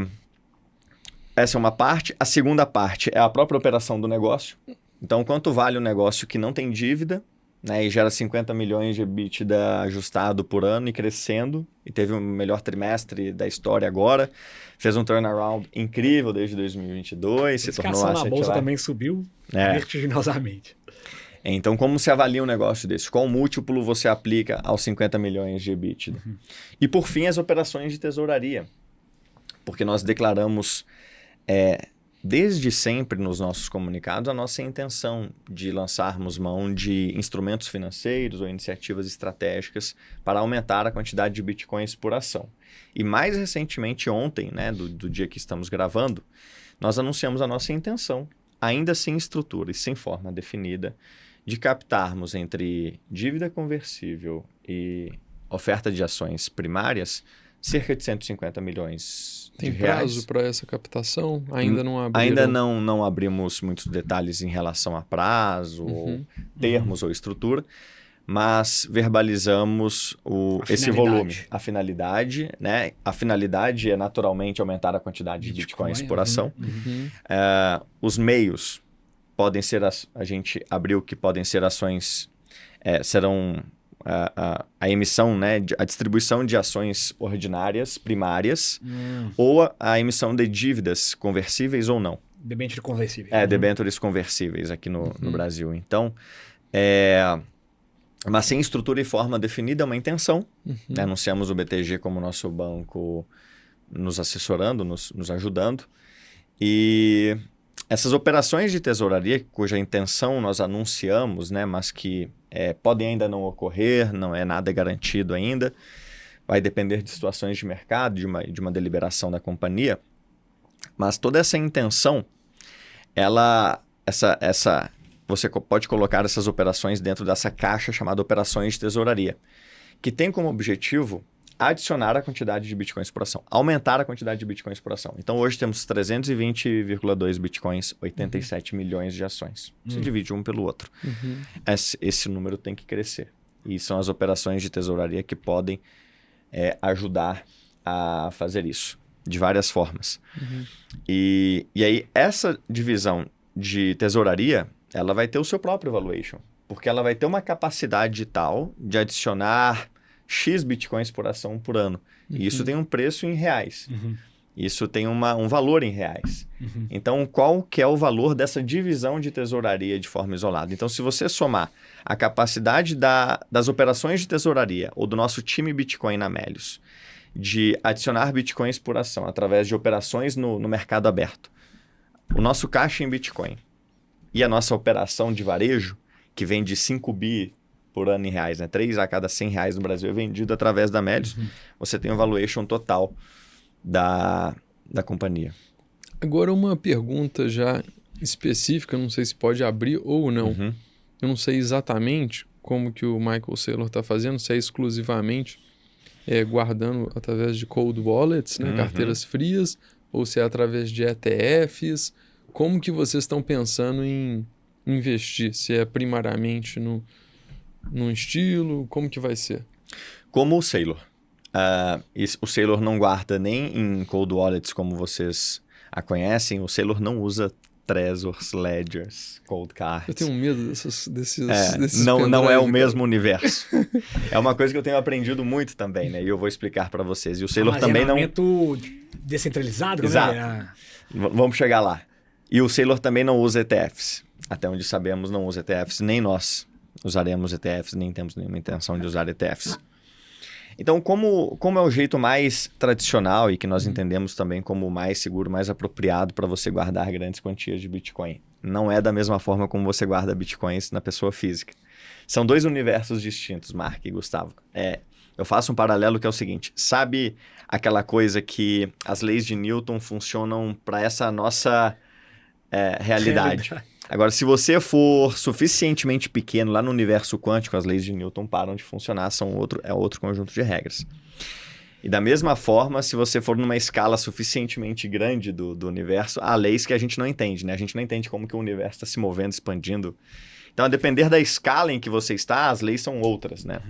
Speaker 1: essa é uma parte. A segunda parte é a própria operação do negócio. Então, quanto vale o negócio que não tem dívida, né, e gera 50 milhões de EBITDA ajustado por ano e crescendo, e teve o melhor trimestre da história agora, fez um turnaround incrível desde 2022, se tornou
Speaker 3: a bolsa também subiu vertiginosamente.
Speaker 1: Então, como se avalia um negócio desse? Qual múltiplo você aplica aos 50 milhões de EBITDA? E, por fim, as operações de tesouraria. Porque nós declaramos, desde sempre nos nossos comunicados, a nossa intenção de lançarmos mão de instrumentos financeiros ou iniciativas estratégicas para aumentar a quantidade de bitcoins por ação. E mais recentemente, ontem, né, do dia que estamos gravando, nós anunciamos a nossa intenção, ainda sem estrutura e sem forma definida, de captarmos entre dívida conversível e oferta de ações primárias cerca de 150 milhões de reais.
Speaker 2: Tem prazo para essa captação? Ainda não abriram?
Speaker 1: Ainda não abrimos muitos detalhes em relação a prazo, ou termos ou estrutura, mas verbalizamos esse volume, a finalidade, né? A finalidade é naturalmente aumentar a quantidade de bitcoins por ação. Os meios podem ser, a gente abriu que podem ser ações, serão a emissão, né, a distribuição de ações ordinárias, primárias, ou a emissão de dívidas conversíveis ou não.
Speaker 3: Debênture conversível.
Speaker 1: Debêntures conversíveis aqui no Brasil. Então, mas sem estrutura e forma definida, é uma intenção. Anunciamos o BTG como nosso banco nos assessorando, nos ajudando. E essas operações de tesouraria, cuja intenção nós anunciamos, né, mas que podem ainda não ocorrer, não é nada garantido ainda, vai depender de situações de mercado, de uma deliberação da companhia. Mas toda essa intenção, você pode colocar essas operações dentro dessa caixa chamada operações de tesouraria, que tem como objetivo adicionar a quantidade de bitcoins por ação, aumentar a quantidade de bitcoins por ação. Então, hoje temos 320,2 bitcoins, 87 milhões de ações. Você divide um pelo outro. Esse número tem que crescer. E são as operações de tesouraria que podem ajudar a fazer isso, de várias formas. E aí, essa divisão de tesouraria, ela vai ter o seu próprio valuation, porque ela vai ter uma capacidade tal de adicionar X bitcoins por ação por ano. E isso tem um preço em reais. Isso tem um valor em reais. Então, qual que é o valor dessa divisão de tesouraria de forma isolada? Então, se você somar a capacidade das operações de tesouraria ou do nosso time Bitcoin na Melius de adicionar bitcoins por ação através de operações no mercado aberto, o nosso caixa em Bitcoin e a nossa operação de varejo, que vem de 5 bi por ano em reais, né? 3 a cada 100 reais no Brasil é vendido através da Melius, você tem um valuation total da companhia.
Speaker 2: Agora uma pergunta já específica, não sei se pode abrir ou não. Eu não sei exatamente como que o Michael Saylor está fazendo, se é exclusivamente guardando através de cold wallets, né? Carteiras frias, ou se é através de ETFs. Como que vocês estão pensando em investir? Se é primariamente num estilo, como que vai ser?
Speaker 1: Como o Saylor. O Saylor não guarda nem em cold wallets como vocês a conhecem. O Saylor não usa Trezors, Ledgers, Cold Cards.
Speaker 2: Eu tenho medo desses
Speaker 1: não é o mesmo universo. É uma coisa que eu tenho aprendido muito também, né? E eu vou explicar para vocês. E o Saylor também não...
Speaker 3: descentralizado?
Speaker 1: Exato.
Speaker 3: Né?
Speaker 1: Vamos chegar lá. E o Saylor também não usa ETFs. Até onde sabemos, não usa ETFs. Nem nós usaremos ETFs, nem temos nenhuma intenção de usar ETFs. Então, como é o jeito mais tradicional e que nós entendemos também como o mais seguro, mais apropriado para você guardar grandes quantias de Bitcoin? Não é da mesma forma como você guarda Bitcoins na pessoa física. São dois universos distintos, Mark e Gustavo. Eu faço um paralelo que é o seguinte: sabe aquela coisa que as leis de Newton funcionam para essa nossa realidade? Agora, se você for suficientemente pequeno lá no universo quântico, as leis de Newton param de funcionar, é outro conjunto de regras. E da mesma forma, se você for numa escala suficientemente grande do universo, há leis que a gente não entende, né? A gente não entende como que o universo está se movendo, expandindo. Então, a depender da escala em que você está, as leis são outras, né?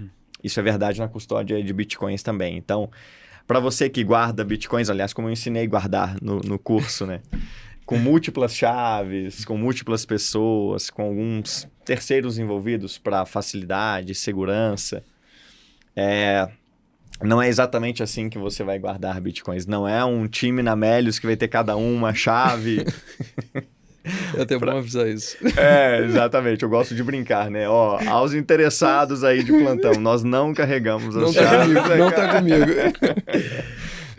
Speaker 1: Isso é verdade na custódia de Bitcoins também. Então, para você que guarda Bitcoins, aliás, como eu ensinei a guardar no curso, né? Com múltiplas chaves, com múltiplas pessoas, com alguns terceiros envolvidos para facilidade, segurança. Não é exatamente assim que você vai guardar Bitcoins. Não é um time na Melius que vai ter cada um uma chave.
Speaker 2: É até bom avisar isso.
Speaker 1: Exatamente. Eu gosto de brincar, né? Aos interessados aí de plantão, nós não carregamos as chaves.
Speaker 2: Não tá comigo.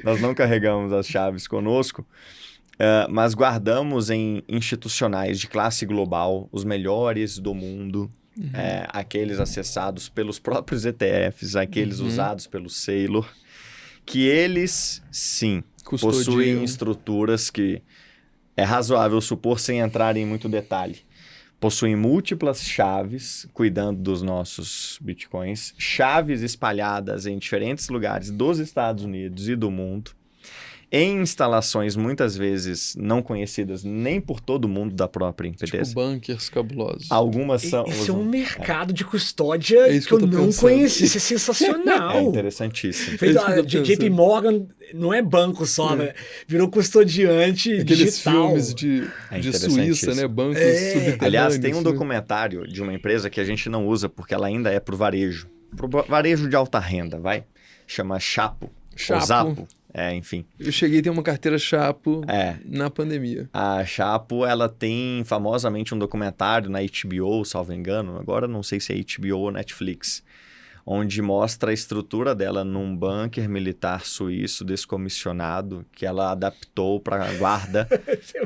Speaker 1: Nós não carregamos as chaves conosco. Mas guardamos em institucionais de classe global, os melhores do mundo, aqueles acessados pelos próprios ETFs, aqueles usados pelo Saylor, que eles, sim, possuem estruturas que é razoável supor, sem entrar em muito detalhe, possuem múltiplas chaves cuidando dos nossos bitcoins, chaves espalhadas em diferentes lugares dos Estados Unidos e do mundo, em instalações muitas vezes não conhecidas nem por todo mundo da própria empresa.
Speaker 2: Tipo bunkers cabulosos.
Speaker 1: Algumas são...
Speaker 3: Esse é um mercado de custódia que eu não conheci. Isso é sensacional.
Speaker 1: É interessantíssimo.
Speaker 3: JP Morgan não é banco só, né? Virou custodiante
Speaker 2: Aqueles
Speaker 3: digital.
Speaker 2: Filmes de Suíça, né? Bancos subterrâneos.
Speaker 1: Aliás, tem um documentário de uma empresa que a gente não usa porque ela ainda é pro varejo. Pro varejo de alta renda, vai. Chama Chapo. Ou Zapo. enfim.
Speaker 2: Eu cheguei a ter uma carteira Chapo na pandemia.
Speaker 1: A Chapo, ela tem famosamente um documentário na HBO, salvo engano, agora não sei se é HBO ou Netflix, onde mostra a estrutura dela num bunker militar suíço descomissionado que ela adaptou para a guarda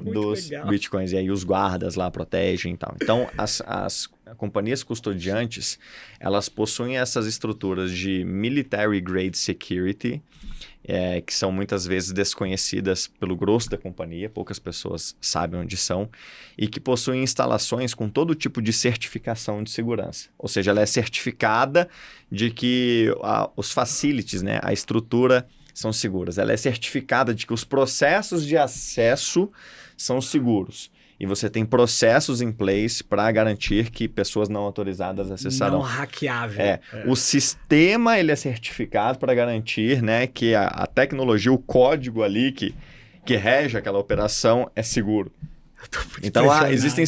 Speaker 1: dos bitcoins. E aí os guardas lá protegem e tal. Então, as companhias custodiantes, elas possuem essas estruturas de military grade security, que são muitas vezes desconhecidas pelo grosso da companhia, poucas pessoas sabem onde são, e que possuem instalações com todo tipo de certificação de segurança. Ou seja, ela é certificada de que os facilities, né, a estrutura, são seguras. Ela é certificada de que os processos de acesso são seguros. E você tem processos em place para garantir que pessoas não autorizadas acessarão.
Speaker 3: Não hackeável.
Speaker 1: O sistema ele é certificado para garantir, né, que a tecnologia, o código ali que rege aquela operação é seguro. Então, existem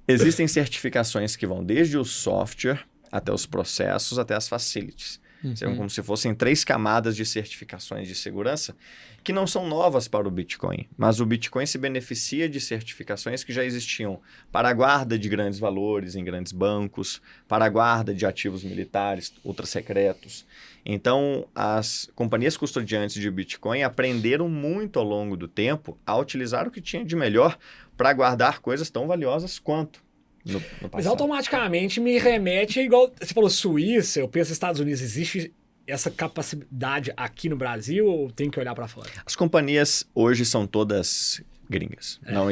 Speaker 1: existem certificações que vão desde o software até os processos, até as facilities. São como se fossem 3 camadas de certificações de segurança que não são novas para o Bitcoin, mas o Bitcoin se beneficia de certificações que já existiam para a guarda de grandes valores em grandes bancos, para a guarda de ativos militares ultra-secretos. Então, as companhias custodiantes de Bitcoin aprenderam muito ao longo do tempo a utilizar o que tinha de melhor para guardar coisas tão valiosas quanto no passado.
Speaker 3: Mas automaticamente me remete, igual você falou Suíça, eu penso Estados Unidos, existe essa capacidade aqui no Brasil ou tem que olhar para fora?
Speaker 1: As companhias hoje são todas gringas. Não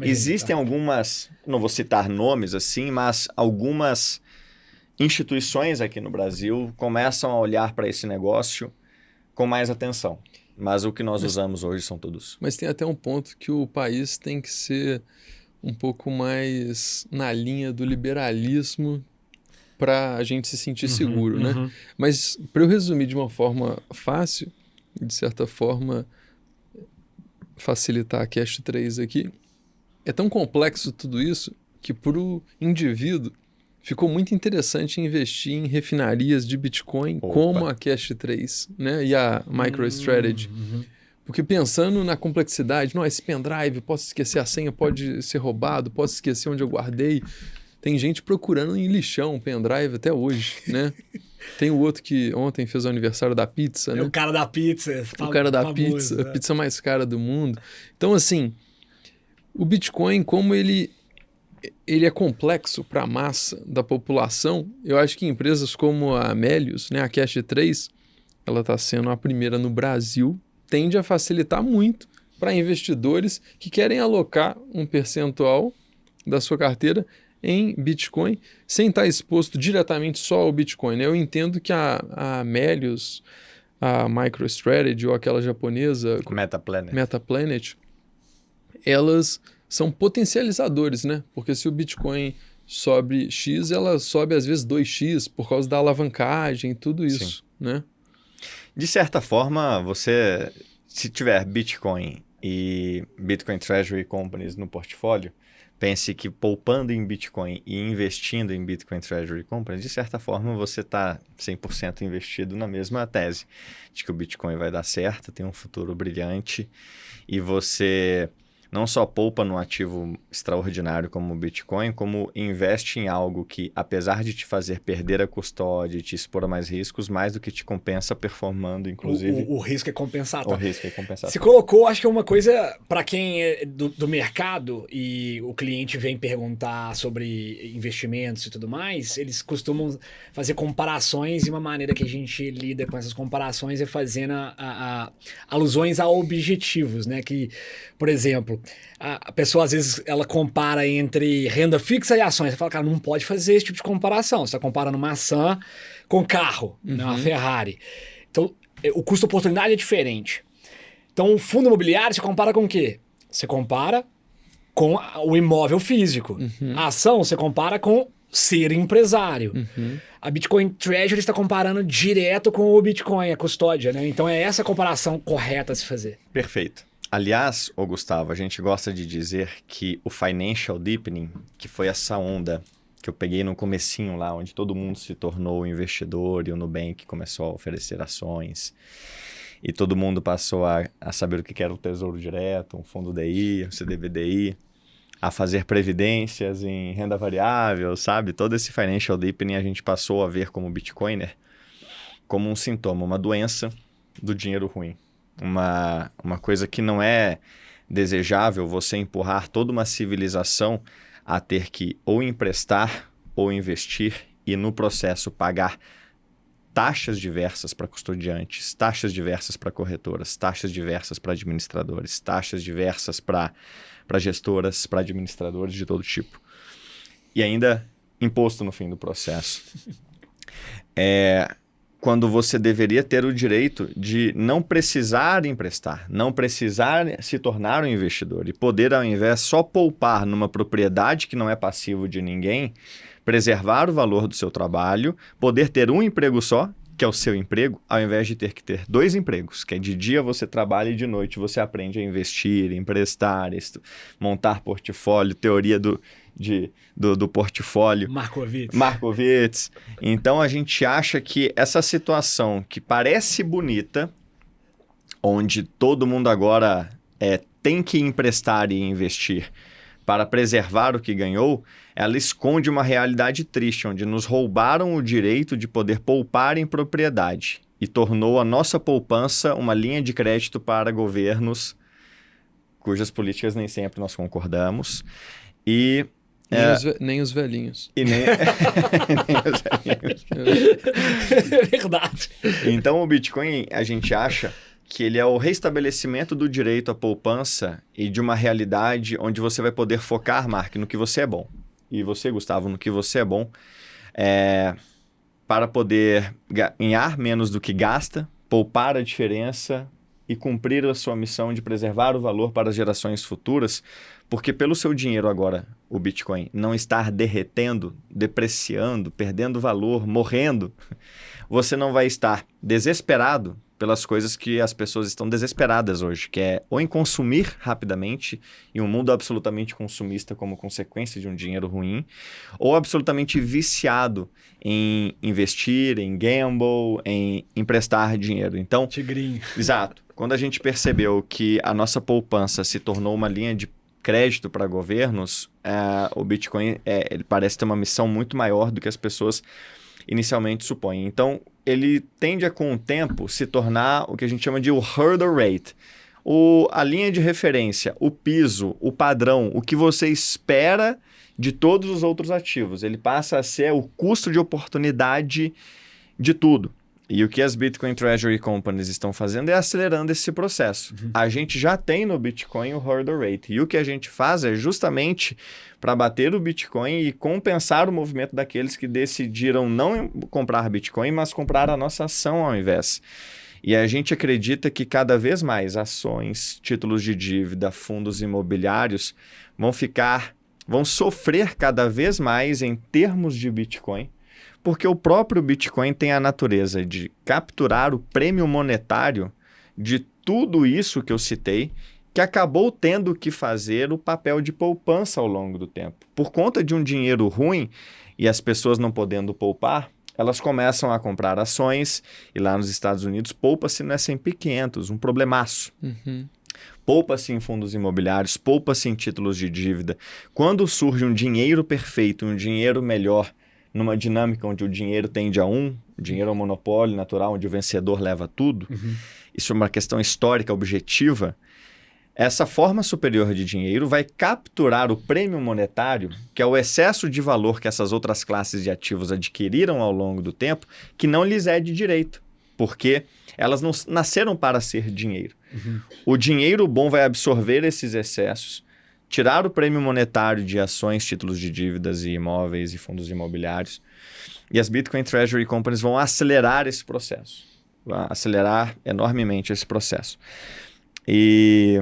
Speaker 1: existem algumas, não vou citar nomes assim, mas algumas instituições aqui no Brasil começam a olhar para esse negócio com mais atenção. Mas o que nós usamos hoje são todos.
Speaker 2: Mas tem até um ponto que o país tem que ser um pouco mais na linha do liberalismo para a gente se sentir seguro, né? Mas para eu resumir de uma forma fácil, de certa forma facilitar a Cash 3 aqui, é tão complexo tudo isso que para o indivíduo ficou muito interessante investir em refinarias de Bitcoin como a Cash 3, né? E a MicroStrategy. Porque pensando na complexidade, esse pendrive, posso esquecer a senha, pode ser roubado, posso esquecer onde eu guardei. Tem gente procurando em lixão pendrive até hoje, né? Tem o outro que ontem fez o aniversário da pizza, né?
Speaker 3: O cara da pizza.
Speaker 2: O cara da pizza, a pizza mais cara do mundo. Então, assim, o Bitcoin, como ele é complexo para a massa da população, eu acho que empresas como a Melius, né, a Cash 3, ela está sendo a primeira no Brasil, tende a facilitar muito para investidores que querem alocar um percentual da sua carteira em Bitcoin, sem estar exposto diretamente só ao Bitcoin. Eu entendo que a Melius, a MicroStrategy ou aquela japonesa, Metaplanet, elas são potencializadores, né? Porque se o Bitcoin sobe X, ela sobe às vezes 2X por causa da alavancagem e tudo isso, né?
Speaker 1: De certa forma, você, se tiver Bitcoin e Bitcoin Treasury Companies no portfólio, pense que poupando em Bitcoin e investindo em Bitcoin Treasury Companies, de certa forma você está 100% investido na mesma tese, de que o Bitcoin vai dar certo, tem um futuro brilhante e você não só poupa num ativo extraordinário como o Bitcoin, como investe em algo que, apesar de te fazer perder a custódia e te expor a mais riscos, mais do que te compensa performando, inclusive.
Speaker 3: O risco é compensatório.
Speaker 1: O risco é compensatório.
Speaker 3: Você colocou, acho que é uma coisa para quem é do mercado e o cliente vem perguntar sobre investimentos e tudo mais, eles costumam fazer comparações e uma maneira que a gente lida com essas comparações é fazendo alusões a objetivos, né? Que, por exemplo, a pessoa às vezes ela compara entre renda fixa e ações. Você fala, cara, não pode fazer esse tipo de comparação. Você está comparando maçã com carro, né, uma Ferrari. Então, o custo-oportunidade é diferente. Então, o fundo imobiliário você compara com o quê? Você compara com o imóvel físico. A ação você compara com ser empresário. A Bitcoin Treasury está comparando direto com o Bitcoin, a custódia, né? Então, é essa a comparação correta a se fazer.
Speaker 1: Perfeito. Aliás, Gustavo, a gente gosta de dizer que o financial deepening, que foi essa onda que eu peguei no comecinho lá, onde todo mundo se tornou investidor e o Nubank começou a oferecer ações. E todo mundo passou a saber o que era o Tesouro Direto, um fundo DI, um CDBDI, a fazer previdências em renda variável, sabe? Todo esse financial deepening a gente passou a ver como Bitcoiner como um sintoma, uma doença do dinheiro ruim. Uma coisa que não é desejável você empurrar toda uma civilização a ter que ou emprestar ou investir e no processo pagar taxas diversas para custodiantes, taxas diversas para corretoras, taxas diversas para administradores, taxas diversas para gestoras, para administradores de todo tipo. E ainda imposto no fim do processo. Quando você deveria ter o direito de não precisar emprestar, não precisar se tornar um investidor e poder, ao invés, só poupar numa propriedade que não é passivo de ninguém, preservar o valor do seu trabalho, poder ter um emprego só, que é o seu emprego, ao invés de ter que ter 2 empregos, que é de dia você trabalha e de noite você aprende a investir, emprestar, montar portfólio, teoria do portfólio. Markowitz. Então a gente acha que essa situação que parece bonita, onde todo mundo agora tem que emprestar e investir para preservar o que ganhou, ela esconde uma realidade triste, onde nos roubaram o direito de poder poupar em propriedade e tornou a nossa poupança uma linha de crédito para governos cujas políticas nem sempre nós concordamos. E
Speaker 2: nem os velhinhos.
Speaker 1: E nem os velhinhos.
Speaker 3: É verdade.
Speaker 1: Então o Bitcoin, a gente acha que ele é o restabelecimento do direito à poupança e de uma realidade onde você vai poder focar, Mark, no que você é bom. E você, Gustavo, no que você é bom, para poder ganhar menos do que gasta, poupar a diferença e cumprir a sua missão de preservar o valor para as gerações futuras, porque pelo seu dinheiro agora, o Bitcoin, não estar derretendo, depreciando, perdendo valor, morrendo, você não vai estar desesperado pelas coisas que as pessoas estão desesperadas hoje, que é ou em consumir rapidamente, em um mundo absolutamente consumista como consequência de um dinheiro ruim, ou absolutamente viciado em investir, em gamble, em emprestar dinheiro. Então,
Speaker 3: tigrinho.
Speaker 1: Exato. Quando a gente percebeu que a nossa poupança se tornou uma linha de crédito para governos, o Bitcoin ele parece ter uma missão muito maior do que as pessoas inicialmente supõem. Então, ele tende a, com o tempo, se tornar o que a gente chama de o hurdle rate. A linha de referência, o piso, o padrão, o que você espera de todos os outros ativos. Ele passa a ser o custo de oportunidade de tudo. E o que as Bitcoin Treasury Companies estão fazendo é acelerando esse processo. A gente já tem no Bitcoin o hurdle rate. E o que a gente faz é justamente para bater o Bitcoin e compensar o movimento daqueles que decidiram não comprar Bitcoin, mas comprar a nossa ação ao invés. E a gente acredita que cada vez mais ações, títulos de dívida, fundos imobiliários vão sofrer cada vez mais em termos de Bitcoin, porque o próprio Bitcoin tem a natureza de capturar o prêmio monetário de tudo isso que eu citei, que acabou tendo que fazer o papel de poupança ao longo do tempo. Por conta de um dinheiro ruim e as pessoas não podendo poupar, elas começam a comprar ações e lá nos Estados Unidos poupa-se no S&P 500, um problemaço. Poupa-se em fundos imobiliários, poupa-se em títulos de dívida. Quando surge um dinheiro perfeito, um dinheiro melhor, numa dinâmica onde o dinheiro tende a o dinheiro é um monopólio natural, onde o vencedor leva tudo, isso é uma questão histórica, objetiva, essa forma superior de dinheiro vai capturar o prêmio monetário, que é o excesso de valor que essas outras classes de ativos adquiriram ao longo do tempo, que não lhes é de direito, porque elas não nasceram para ser dinheiro. O dinheiro bom vai absorver esses excessos, tirar o prêmio monetário de ações, títulos de dívidas e imóveis e fundos imobiliários. E as Bitcoin Treasury Companies vão acelerar esse processo. Vão acelerar enormemente esse processo. E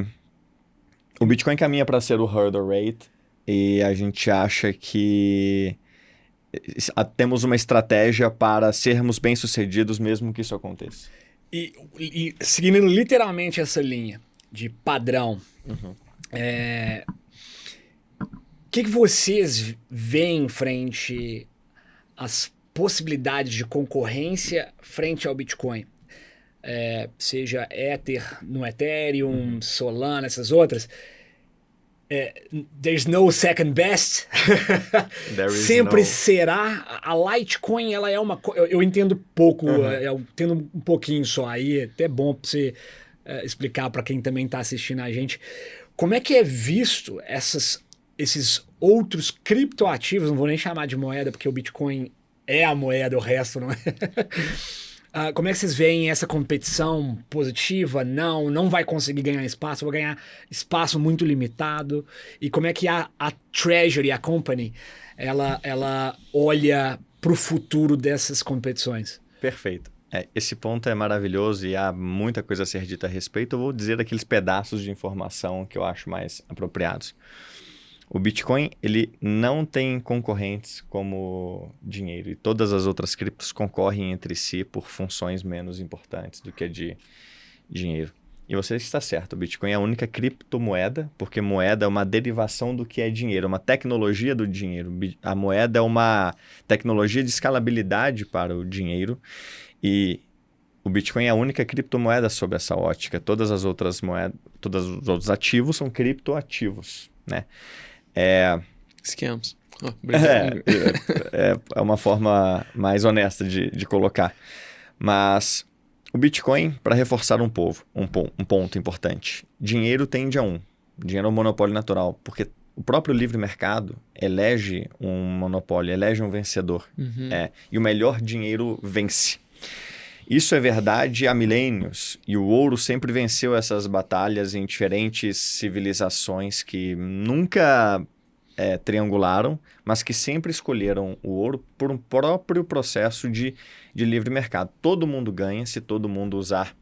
Speaker 1: o Bitcoin caminha para ser o hurdle rate e a gente acha que temos uma estratégia para sermos bem-sucedidos mesmo que isso aconteça.
Speaker 3: E seguindo literalmente essa linha de padrão, que vocês veem frente às possibilidades de concorrência frente ao Bitcoin? Seja Ether no Ethereum, Solana, essas outras. There's no second best. Sempre será. A Litecoin, ela é uma... Eu entendo pouco, eu entendo um pouquinho só. Aí é até bom pra você explicar para quem também está assistindo a gente. Como é que é visto esses outros criptoativos? Não vou nem chamar de moeda, porque o Bitcoin é a moeda, o resto não é. Como é que vocês veem essa competição positiva? Não vai conseguir ganhar espaço, vai ganhar espaço muito limitado. E como é que a Treasury, a company, ela olha para o futuro dessas competições?
Speaker 1: Perfeito. Esse ponto é maravilhoso e há muita coisa a ser dita a respeito. Eu vou dizer aqueles pedaços de informação que eu acho mais apropriados. O Bitcoin, ele não tem concorrentes como dinheiro e todas as outras criptos concorrem entre si por funções menos importantes do que a de dinheiro. E você está certo, o Bitcoin é a única criptomoeda, porque moeda é uma derivação do que é dinheiro, uma tecnologia do dinheiro. A moeda é uma tecnologia de escalabilidade para o dinheiro e o Bitcoin é a única criptomoeda sob essa ótica. Todas as outras moedas, todos os outros ativos são criptoativos, né?
Speaker 2: Scams.
Speaker 1: É uma forma mais honesta de colocar. Mas o Bitcoin, para reforçar um ponto importante, dinheiro tende a dinheiro é um monopólio natural, porque o próprio livre mercado elege um monopólio, elege um vencedor. E o melhor dinheiro vence. Isso é verdade há milênios, e o ouro sempre venceu essas batalhas em diferentes civilizações que nunca triangularam, mas que sempre escolheram o ouro por um próprio processo de livre mercado. Todo mundo ganha se todo mundo usar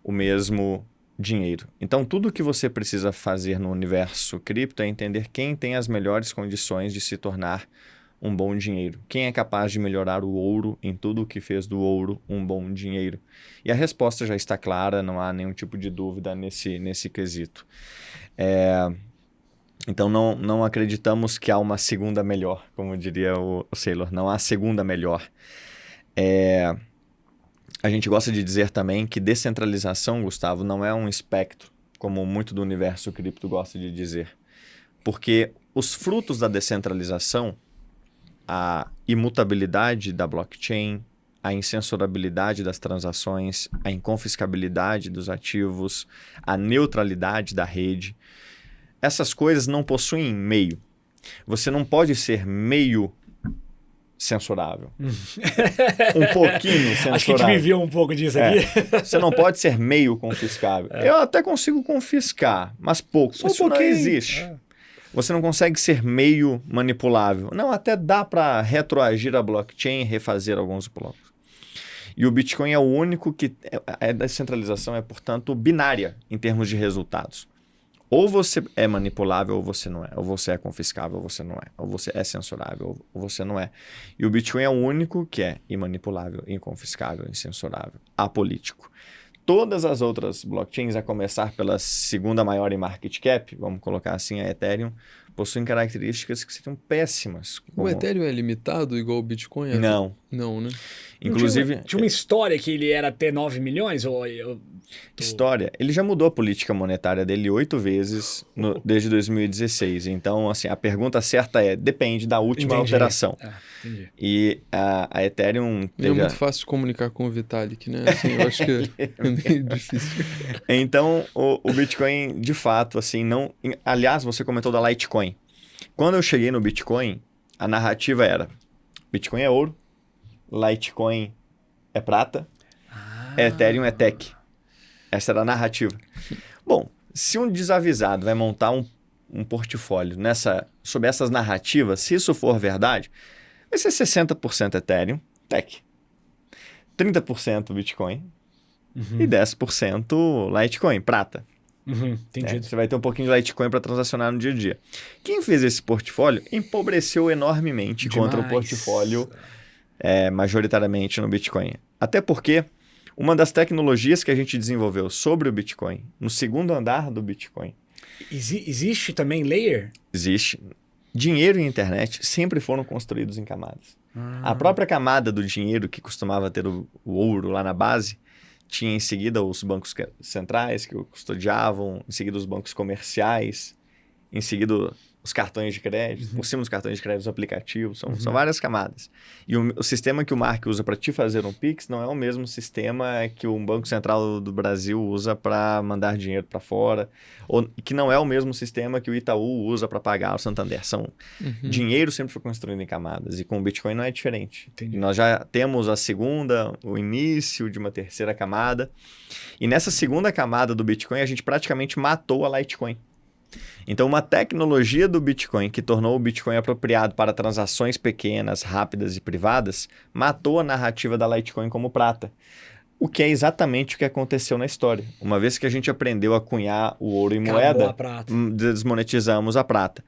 Speaker 1: o mesmo dinheiro. Então, tudo o que você precisa fazer no universo cripto é entender quem tem as melhores condições de se tornar um bom dinheiro. Quem é capaz de melhorar o ouro em tudo o que fez do ouro um bom dinheiro? E a resposta já está clara, não há nenhum tipo de dúvida nesse quesito. Então não acreditamos que há uma segunda melhor, como diria o Saylor, não há segunda melhor. A gente gosta de dizer também que descentralização, Gustavo, não é um espectro, como muito do universo cripto gosta de dizer. Porque os frutos da descentralização, a imutabilidade da blockchain, a incensurabilidade das transações, a inconfiscabilidade dos ativos, a neutralidade da rede, essas coisas não possuem meio. Você não pode ser meio censurável. Um pouquinho censurável.
Speaker 3: Acho que a gente viveu um pouco disso aqui.
Speaker 1: Você não pode ser meio confiscável. Eu até consigo confiscar, mas pouco. Isso não existe. Você não consegue ser meio manipulável. Não, até dá para retroagir a blockchain e refazer alguns blocos. E o Bitcoin é o único que... A descentralização é, portanto, binária em termos de resultados. Ou você é manipulável ou você não é. Ou você é confiscável ou você não é. Ou você é censurável ou você não é. E o Bitcoin é o único que é imanipulável, inconfiscável, incensurável, apolítico. Todas as outras blockchains, a começar pela segunda maior em market cap, vamos colocar assim, a Ethereum, possuem características que seriam péssimas.
Speaker 2: O Ethereum é limitado igual o Bitcoin?
Speaker 1: Não.
Speaker 2: Não, né?
Speaker 1: Inclusive...
Speaker 3: Tinha uma história que ele era até 9 milhões?
Speaker 1: História. Ele já mudou a política monetária dele 8 vezes desde 2016. Então, assim, a pergunta certa depende da última alteração.
Speaker 3: Entendi.
Speaker 1: E a Ethereum...
Speaker 2: É muito fácil de comunicar com o Vitalik, né? Assim, eu acho que é meio difícil.
Speaker 1: Então, o Bitcoin, de fato, assim, não... Aliás, você comentou da Litecoin. Quando eu cheguei no Bitcoin, a narrativa era: Bitcoin é ouro, Litecoin é prata, Ethereum é tech. Essa era a narrativa. Bom, se um desavisado vai montar um portfólio sobre essas narrativas, se isso for verdade, vai ser 60% Ethereum, tech, 30% Bitcoin e 10% Litecoin, prata.
Speaker 3: Entendi.
Speaker 1: Você vai ter um pouquinho de Litecoin para transacionar no dia a dia. Quem fez esse portfólio empobreceu enormemente contra o portfólio majoritariamente no Bitcoin. Até porque uma das tecnologias que a gente desenvolveu sobre o Bitcoin, no segundo andar do Bitcoin...
Speaker 3: Existe também layer?
Speaker 1: Existe. dinheiro e internet sempre foram construídos em camadas. A própria camada do dinheiro, que costumava ter o ouro lá na base, tinha em seguida os bancos centrais que o custodiavam, em seguida os bancos comerciais, em seguida os cartões de crédito, por cima dos cartões de crédito, os aplicativos, são várias camadas. E o sistema que o Mark usa para te fazer um Pix não é o mesmo sistema que o Banco Central do Brasil usa para mandar dinheiro para fora, ou que não é o mesmo sistema que o Itaú usa para pagar o Santander. Dinheiro sempre foi construído em camadas, e com o Bitcoin não é diferente.
Speaker 3: Entendi.
Speaker 1: Nós já temos a segunda, o início de uma terceira camada, e nessa segunda camada do Bitcoin a gente praticamente matou a Litecoin. Então, uma tecnologia do Bitcoin que tornou o Bitcoin apropriado para transações pequenas, rápidas e privadas, matou a narrativa da Litecoin como prata. O que é exatamente o que aconteceu na história. Uma vez que a gente aprendeu a cunhar o ouro em
Speaker 3: Acabou
Speaker 1: moeda,
Speaker 3: a prata.
Speaker 1: desmonetizamos a prata.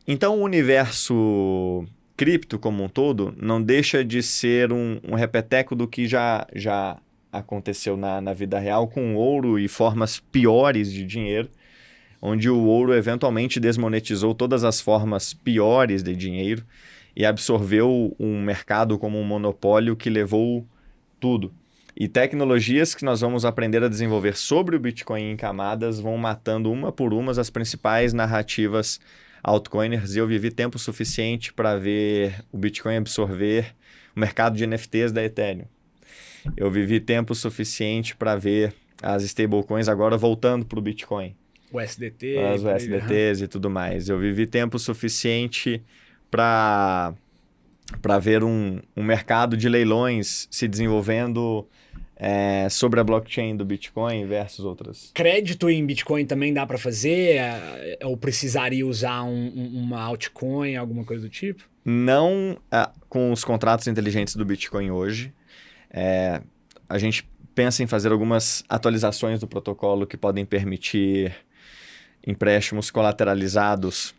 Speaker 1: Então, o universo cripto como um todo não deixa de ser um repeteco do que já aconteceu na vida real, com ouro e formas piores de dinheiro, onde o ouro eventualmente desmonetizou todas as formas piores de dinheiro e absorveu um mercado como um monopólio que levou tudo. E tecnologias que nós vamos aprender a desenvolver sobre o Bitcoin em camadas vão matando uma por uma as principais narrativas altcoiners. E eu vivi tempo suficiente para ver o Bitcoin absorver o mercado de NFTs da Ethereum. Eu vivi tempo suficiente para ver as stablecoins agora voltando para o Bitcoin.
Speaker 3: O SDT.
Speaker 1: As USDTs e tudo mais. Eu vivi tempo suficiente para ver um mercado de leilões se desenvolvendo sobre a blockchain do Bitcoin versus outras.
Speaker 3: Crédito em Bitcoin também dá para fazer? Ou precisaria usar uma altcoin, alguma coisa do tipo?
Speaker 1: Não com os contratos inteligentes do Bitcoin hoje. A gente pensa em fazer algumas atualizações do protocolo que podem permitir empréstimos colateralizados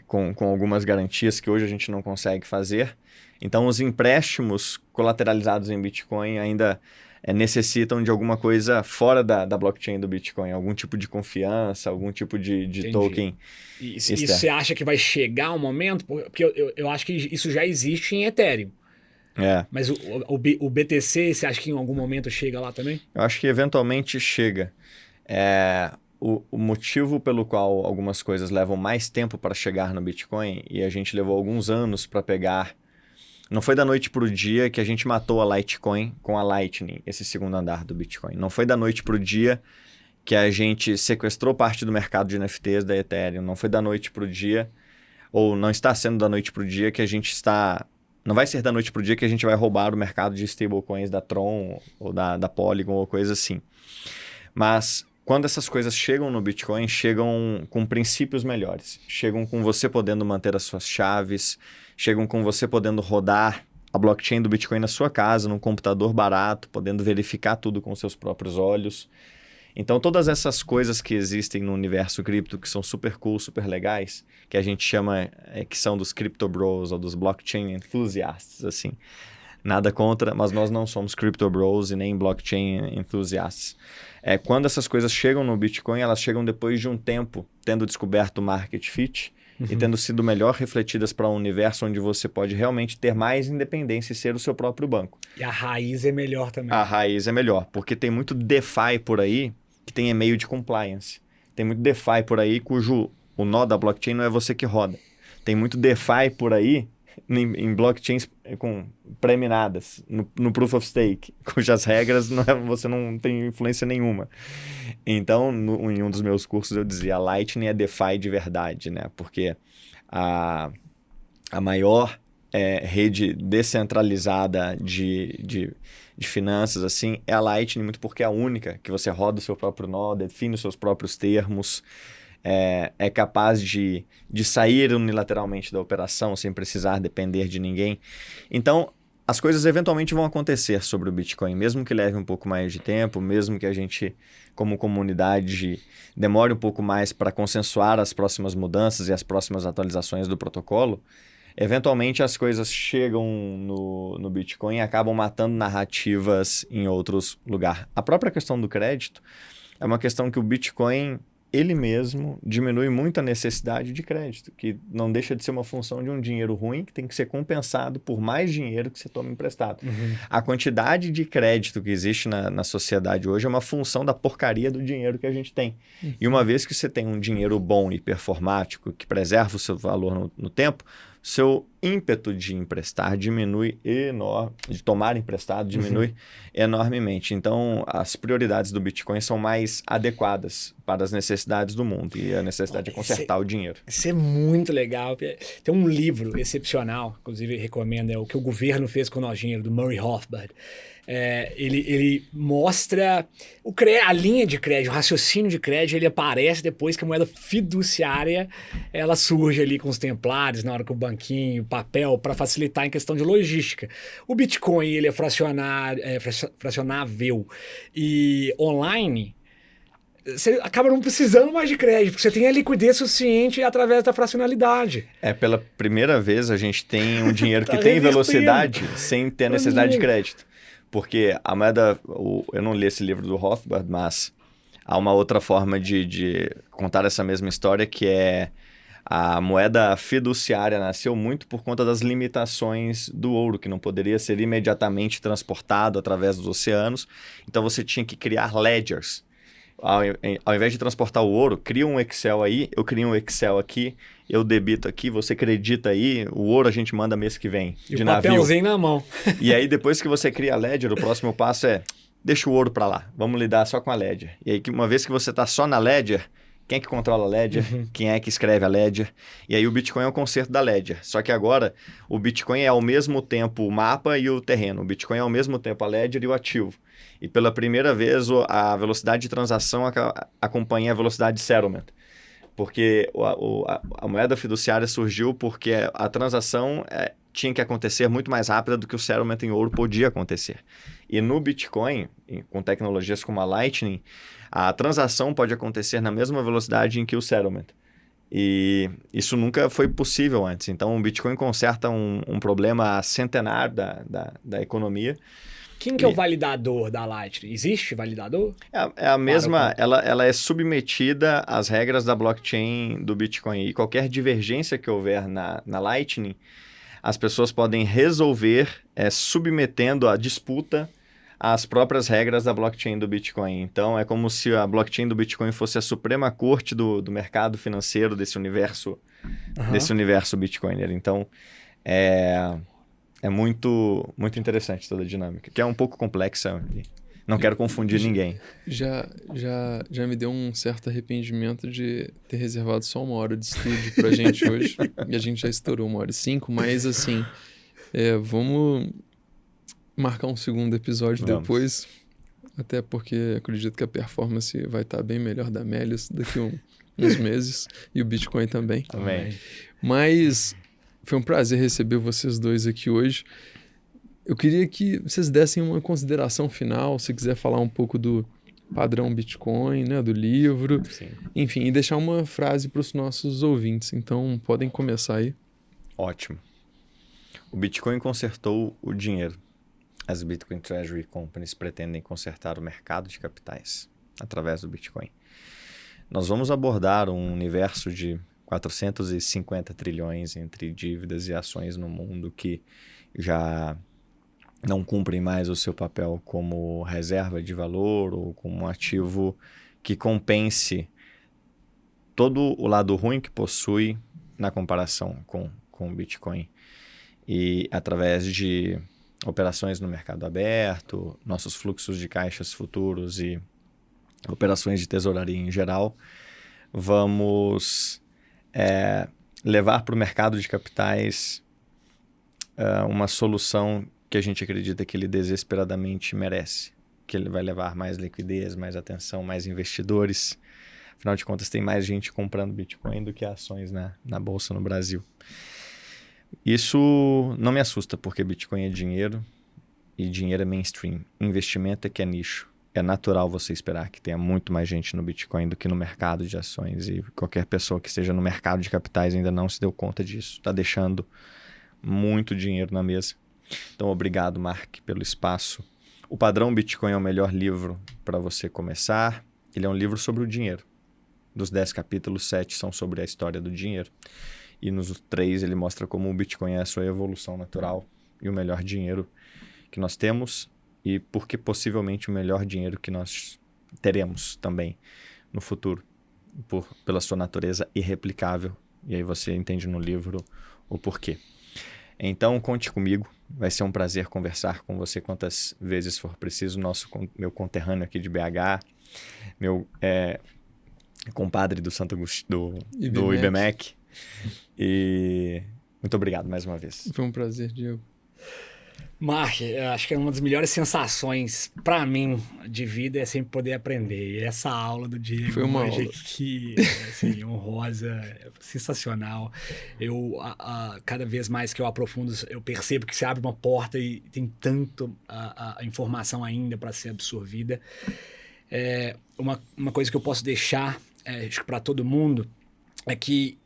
Speaker 1: com algumas garantias que hoje a gente não consegue fazer. Então, os empréstimos colateralizados em Bitcoin ainda necessitam de alguma coisa fora da blockchain do Bitcoin, algum tipo de confiança, algum tipo de token.
Speaker 3: E você acha que vai chegar um momento? Porque eu acho que isso já existe em Ethereum. Mas o BTC, você acha que em algum momento chega lá também?
Speaker 1: Eu acho que eventualmente chega. O motivo pelo qual algumas coisas levam mais tempo para chegar no Bitcoin, e a gente levou alguns anos para pegar, não foi da noite para o dia que a gente matou a Litecoin com a Lightning, esse segundo andar do Bitcoin. Não foi da noite para o dia que a gente sequestrou parte do mercado de NFTs da Ethereum. Não foi da noite para o dia, ou não está sendo da noite para o dia que a gente está... Não vai ser da noite para o dia que a gente vai roubar o mercado de stablecoins da Tron ou da Polygon ou coisa assim. Mas quando essas coisas chegam no Bitcoin, chegam com princípios melhores. Chegam com você podendo manter as suas chaves, chegam com você podendo rodar a blockchain do Bitcoin na sua casa, num computador barato, podendo verificar tudo com seus próprios olhos. Então, todas essas coisas que existem no universo cripto, que são super cool, super legais, que a gente chama, que são dos crypto bros ou dos blockchain enthusiasts, assim. Nada contra, mas nós não somos crypto bros e nem blockchain enthusiasts. Quando essas coisas chegam no Bitcoin, elas chegam depois de um tempo tendo descoberto o market fit e tendo sido melhor refletidas para um universo onde você pode realmente ter mais independência e ser o seu próprio banco.
Speaker 3: E a raiz é melhor também.
Speaker 1: A raiz é melhor, porque tem muito DeFi por aí que tem e-mail de compliance. Tem muito DeFi por aí cujo o nó da blockchain não é você que roda. Tem muito DeFi por aí em blockchains pré-minadas, no Proof of Stake, cujas regras você não tem influência nenhuma. Então, em um dos meus cursos eu dizia, a Lightning é DeFi de verdade, né? Porque a maior rede descentralizada de finanças assim é a Lightning, muito porque é a única que você roda o seu próprio nó, define os seus próprios termos, é capaz de sair unilateralmente da operação sem precisar depender de ninguém. Então, as coisas eventualmente vão acontecer sobre o Bitcoin, mesmo que leve um pouco mais de tempo, mesmo que a gente, como comunidade, demore um pouco mais para consensuar as próximas mudanças e as próximas atualizações do protocolo. Eventualmente as coisas chegam no Bitcoin e acabam matando narrativas em outros lugares. A própria questão do crédito é uma questão que o Bitcoin ele mesmo diminui muito a necessidade de crédito, que não deixa de ser uma função de um dinheiro ruim que tem que ser compensado por mais dinheiro que você toma emprestado. A quantidade de crédito que existe na sociedade hoje é uma função da porcaria do dinheiro que a gente tem. E uma vez que você tem um dinheiro bom e performático, que preserva o seu valor no tempo, seu ímpeto de emprestar diminui de tomar emprestado diminui enormemente. Então, as prioridades do Bitcoin são mais adequadas para as necessidades do mundo. E a necessidade é consertar o dinheiro.
Speaker 3: Isso é muito legal. Tem um livro excepcional, inclusive recomendo, é o que o governo fez com o nosso dinheiro, do Murray Rothbard. Ele mostra a linha de crédito, o raciocínio de crédito, ele aparece depois que a moeda fiduciária ela surge ali com os templários, na hora que o banquinho, o papel, para facilitar em questão de logística. O Bitcoin ele é fracionável e online, você acaba não precisando mais de crédito, porque você tem a liquidez suficiente através da fracionalidade.
Speaker 1: Pela primeira vez a gente tem um dinheiro que tem velocidade sem ter necessidade de crédito. Porque a moeda, eu não li esse livro do Rothbard, mas há uma outra forma de contar essa mesma história, que é a moeda fiduciária nasceu muito por conta das limitações do ouro, que não poderia ser imediatamente transportado através dos oceanos. Então você tinha que criar ledgers. Ao invés de transportar o ouro, cria um Excel aí, eu crio um Excel aqui, eu debito aqui, você acredita aí, o ouro a gente manda mês que vem, de navio.
Speaker 3: Papelzinho na mão.
Speaker 1: E aí depois que você cria a ledger, o próximo passo é, deixa o ouro para lá, vamos lidar só com a ledger. E aí uma vez que você está só na ledger, quem é que controla a ledger? Quem é que escreve a ledger? E aí o Bitcoin é o conserto da ledger. Só que agora o Bitcoin é ao mesmo tempo o mapa e o terreno. O Bitcoin é ao mesmo tempo a ledger e o ativo. E pela primeira vez a velocidade de transação acompanha a velocidade de settlement. Porque a moeda fiduciária surgiu porque a transação tinha que acontecer muito mais rápida do que o settlement em ouro podia acontecer. E no Bitcoin, com tecnologias como a Lightning, a transação pode acontecer na mesma velocidade em que o settlement. E isso nunca foi possível antes. Então, o Bitcoin conserta um problema centenário da economia.
Speaker 3: Quem que é o validador da Lightning? Existe validador?
Speaker 1: É a mesma, ela é submetida às regras da blockchain do Bitcoin. E qualquer divergência que houver na Lightning, as pessoas podem resolver submetendo a disputa às próprias regras da blockchain do Bitcoin. Então, é como se a blockchain do Bitcoin fosse a suprema corte do mercado financeiro desse universo Bitcoiner. Então, é muito, muito interessante toda a dinâmica, que é um pouco complexa. Não quero confundir ninguém.
Speaker 2: Já me deu um certo arrependimento de ter reservado só 1 hora de estúdio pra gente hoje. E a gente já estourou 1h05, mas assim, vamos marcar um segundo episódio depois. Até porque acredito que a performance vai estar bem melhor da Melius daqui uns meses. E o Bitcoin também. Mas foi um prazer receber vocês dois aqui hoje. Eu queria que vocês dessem uma consideração final, se quiser falar um pouco do padrão Bitcoin, né, do livro.
Speaker 1: Sim.
Speaker 2: Enfim, e deixar uma frase para os nossos ouvintes. Então, podem começar aí.
Speaker 1: Ótimo. O Bitcoin consertou o dinheiro. As Bitcoin Treasury Companies pretendem consertar o mercado de capitais através do Bitcoin. Nós vamos abordar um universo de 450 trilhões entre dívidas e ações no mundo que já não cumprem mais o seu papel como reserva de valor ou como um ativo que compense todo o lado ruim que possui na comparação com o Bitcoin. E através de operações no mercado aberto, nossos fluxos de caixas futuros e operações de tesouraria em geral, vamos levar para o mercado de capitais uma solução que a gente acredita que ele desesperadamente merece, que ele vai levar mais liquidez, mais atenção, mais investidores. Afinal de contas, tem mais gente comprando Bitcoin do que ações na Bolsa no Brasil. Isso não me assusta, porque Bitcoin é dinheiro e dinheiro é mainstream. Investimento é que é nicho. É natural você esperar que tenha muito mais gente no Bitcoin do que no mercado de ações. E qualquer pessoa que esteja no mercado de capitais ainda não se deu conta disso. Está deixando muito dinheiro na mesa. Então, obrigado, Mark, pelo espaço. O Padrão Bitcoin é o melhor livro para você começar. Ele é um livro sobre o dinheiro. Dos 10 capítulos, 7 são sobre a história do dinheiro. E nos 3 ele mostra como o Bitcoin é a sua evolução natural e o melhor dinheiro que nós temos e porque possivelmente o melhor dinheiro que nós teremos também no futuro, pela sua natureza irreplicável. E aí você entende no livro o porquê. Então, conte comigo. Vai ser um prazer conversar com você quantas vezes for preciso. Meu conterrâneo aqui de BH, meu compadre do Santo Agostinho, do IBMEC. E muito obrigado mais uma vez.
Speaker 2: Foi um prazer, Diego.
Speaker 3: Mark, eu acho que uma das melhores sensações para mim de vida é sempre poder aprender. E essa aula do Diego
Speaker 2: foi uma aula
Speaker 3: que assim, honrosa, sensacional. Eu cada vez mais que eu aprofundo, eu percebo que se abre uma porta e tem tanto a informação ainda para ser absorvida. Uma coisa que eu posso deixar acho que para todo mundo é que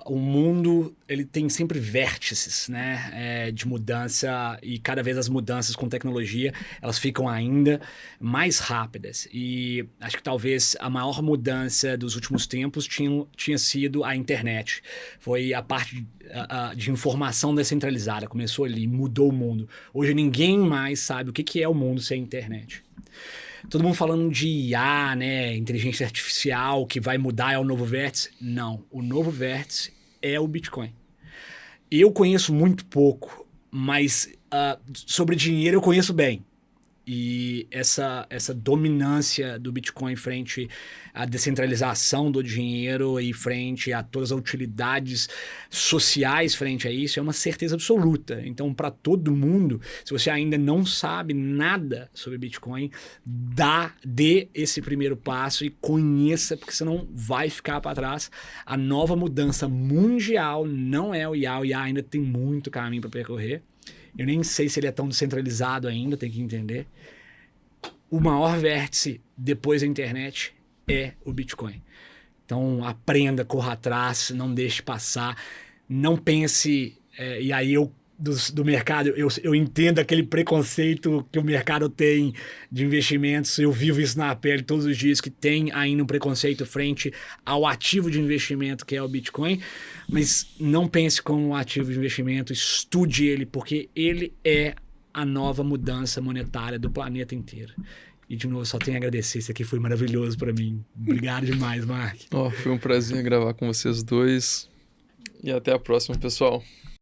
Speaker 3: o mundo ele tem sempre vértices, né, de mudança, e cada vez as mudanças com tecnologia elas ficam ainda mais rápidas. E acho que talvez a maior mudança dos últimos tempos tinha sido a internet. Foi a parte de informação descentralizada, começou ali, mudou o mundo. Hoje ninguém mais sabe o que é o mundo sem a internet. Todo mundo falando de IA, né, inteligência artificial, que vai mudar, é o novo vértice. Não, o novo vértice é o Bitcoin. Eu conheço muito pouco, mas sobre dinheiro eu conheço bem. E essa dominância do Bitcoin frente à descentralização do dinheiro e frente a todas as utilidades sociais frente a isso é uma certeza absoluta. Então, para todo mundo, se você ainda não sabe nada sobre Bitcoin, dê esse primeiro passo e conheça, porque você não vai ficar para trás. A nova mudança mundial não é o IA. O IA ainda tem muito caminho para percorrer. Eu nem sei se ele é tão descentralizado ainda, tem que entender. O maior vértice depois da internet é o Bitcoin. Então aprenda, corra atrás, não deixe passar, não pense... e aí do mercado, eu entendo aquele preconceito que o mercado tem de investimentos, eu vivo isso na pele todos os dias, que tem ainda um preconceito frente ao ativo de investimento que é o Bitcoin, mas não pense como um ativo de investimento, estude ele, porque ele é a nova mudança monetária do planeta inteiro. E de novo, só tenho a agradecer, isso aqui foi maravilhoso para mim. Obrigado demais, Mark.
Speaker 2: Foi um prazer gravar com vocês dois e até a próxima, pessoal.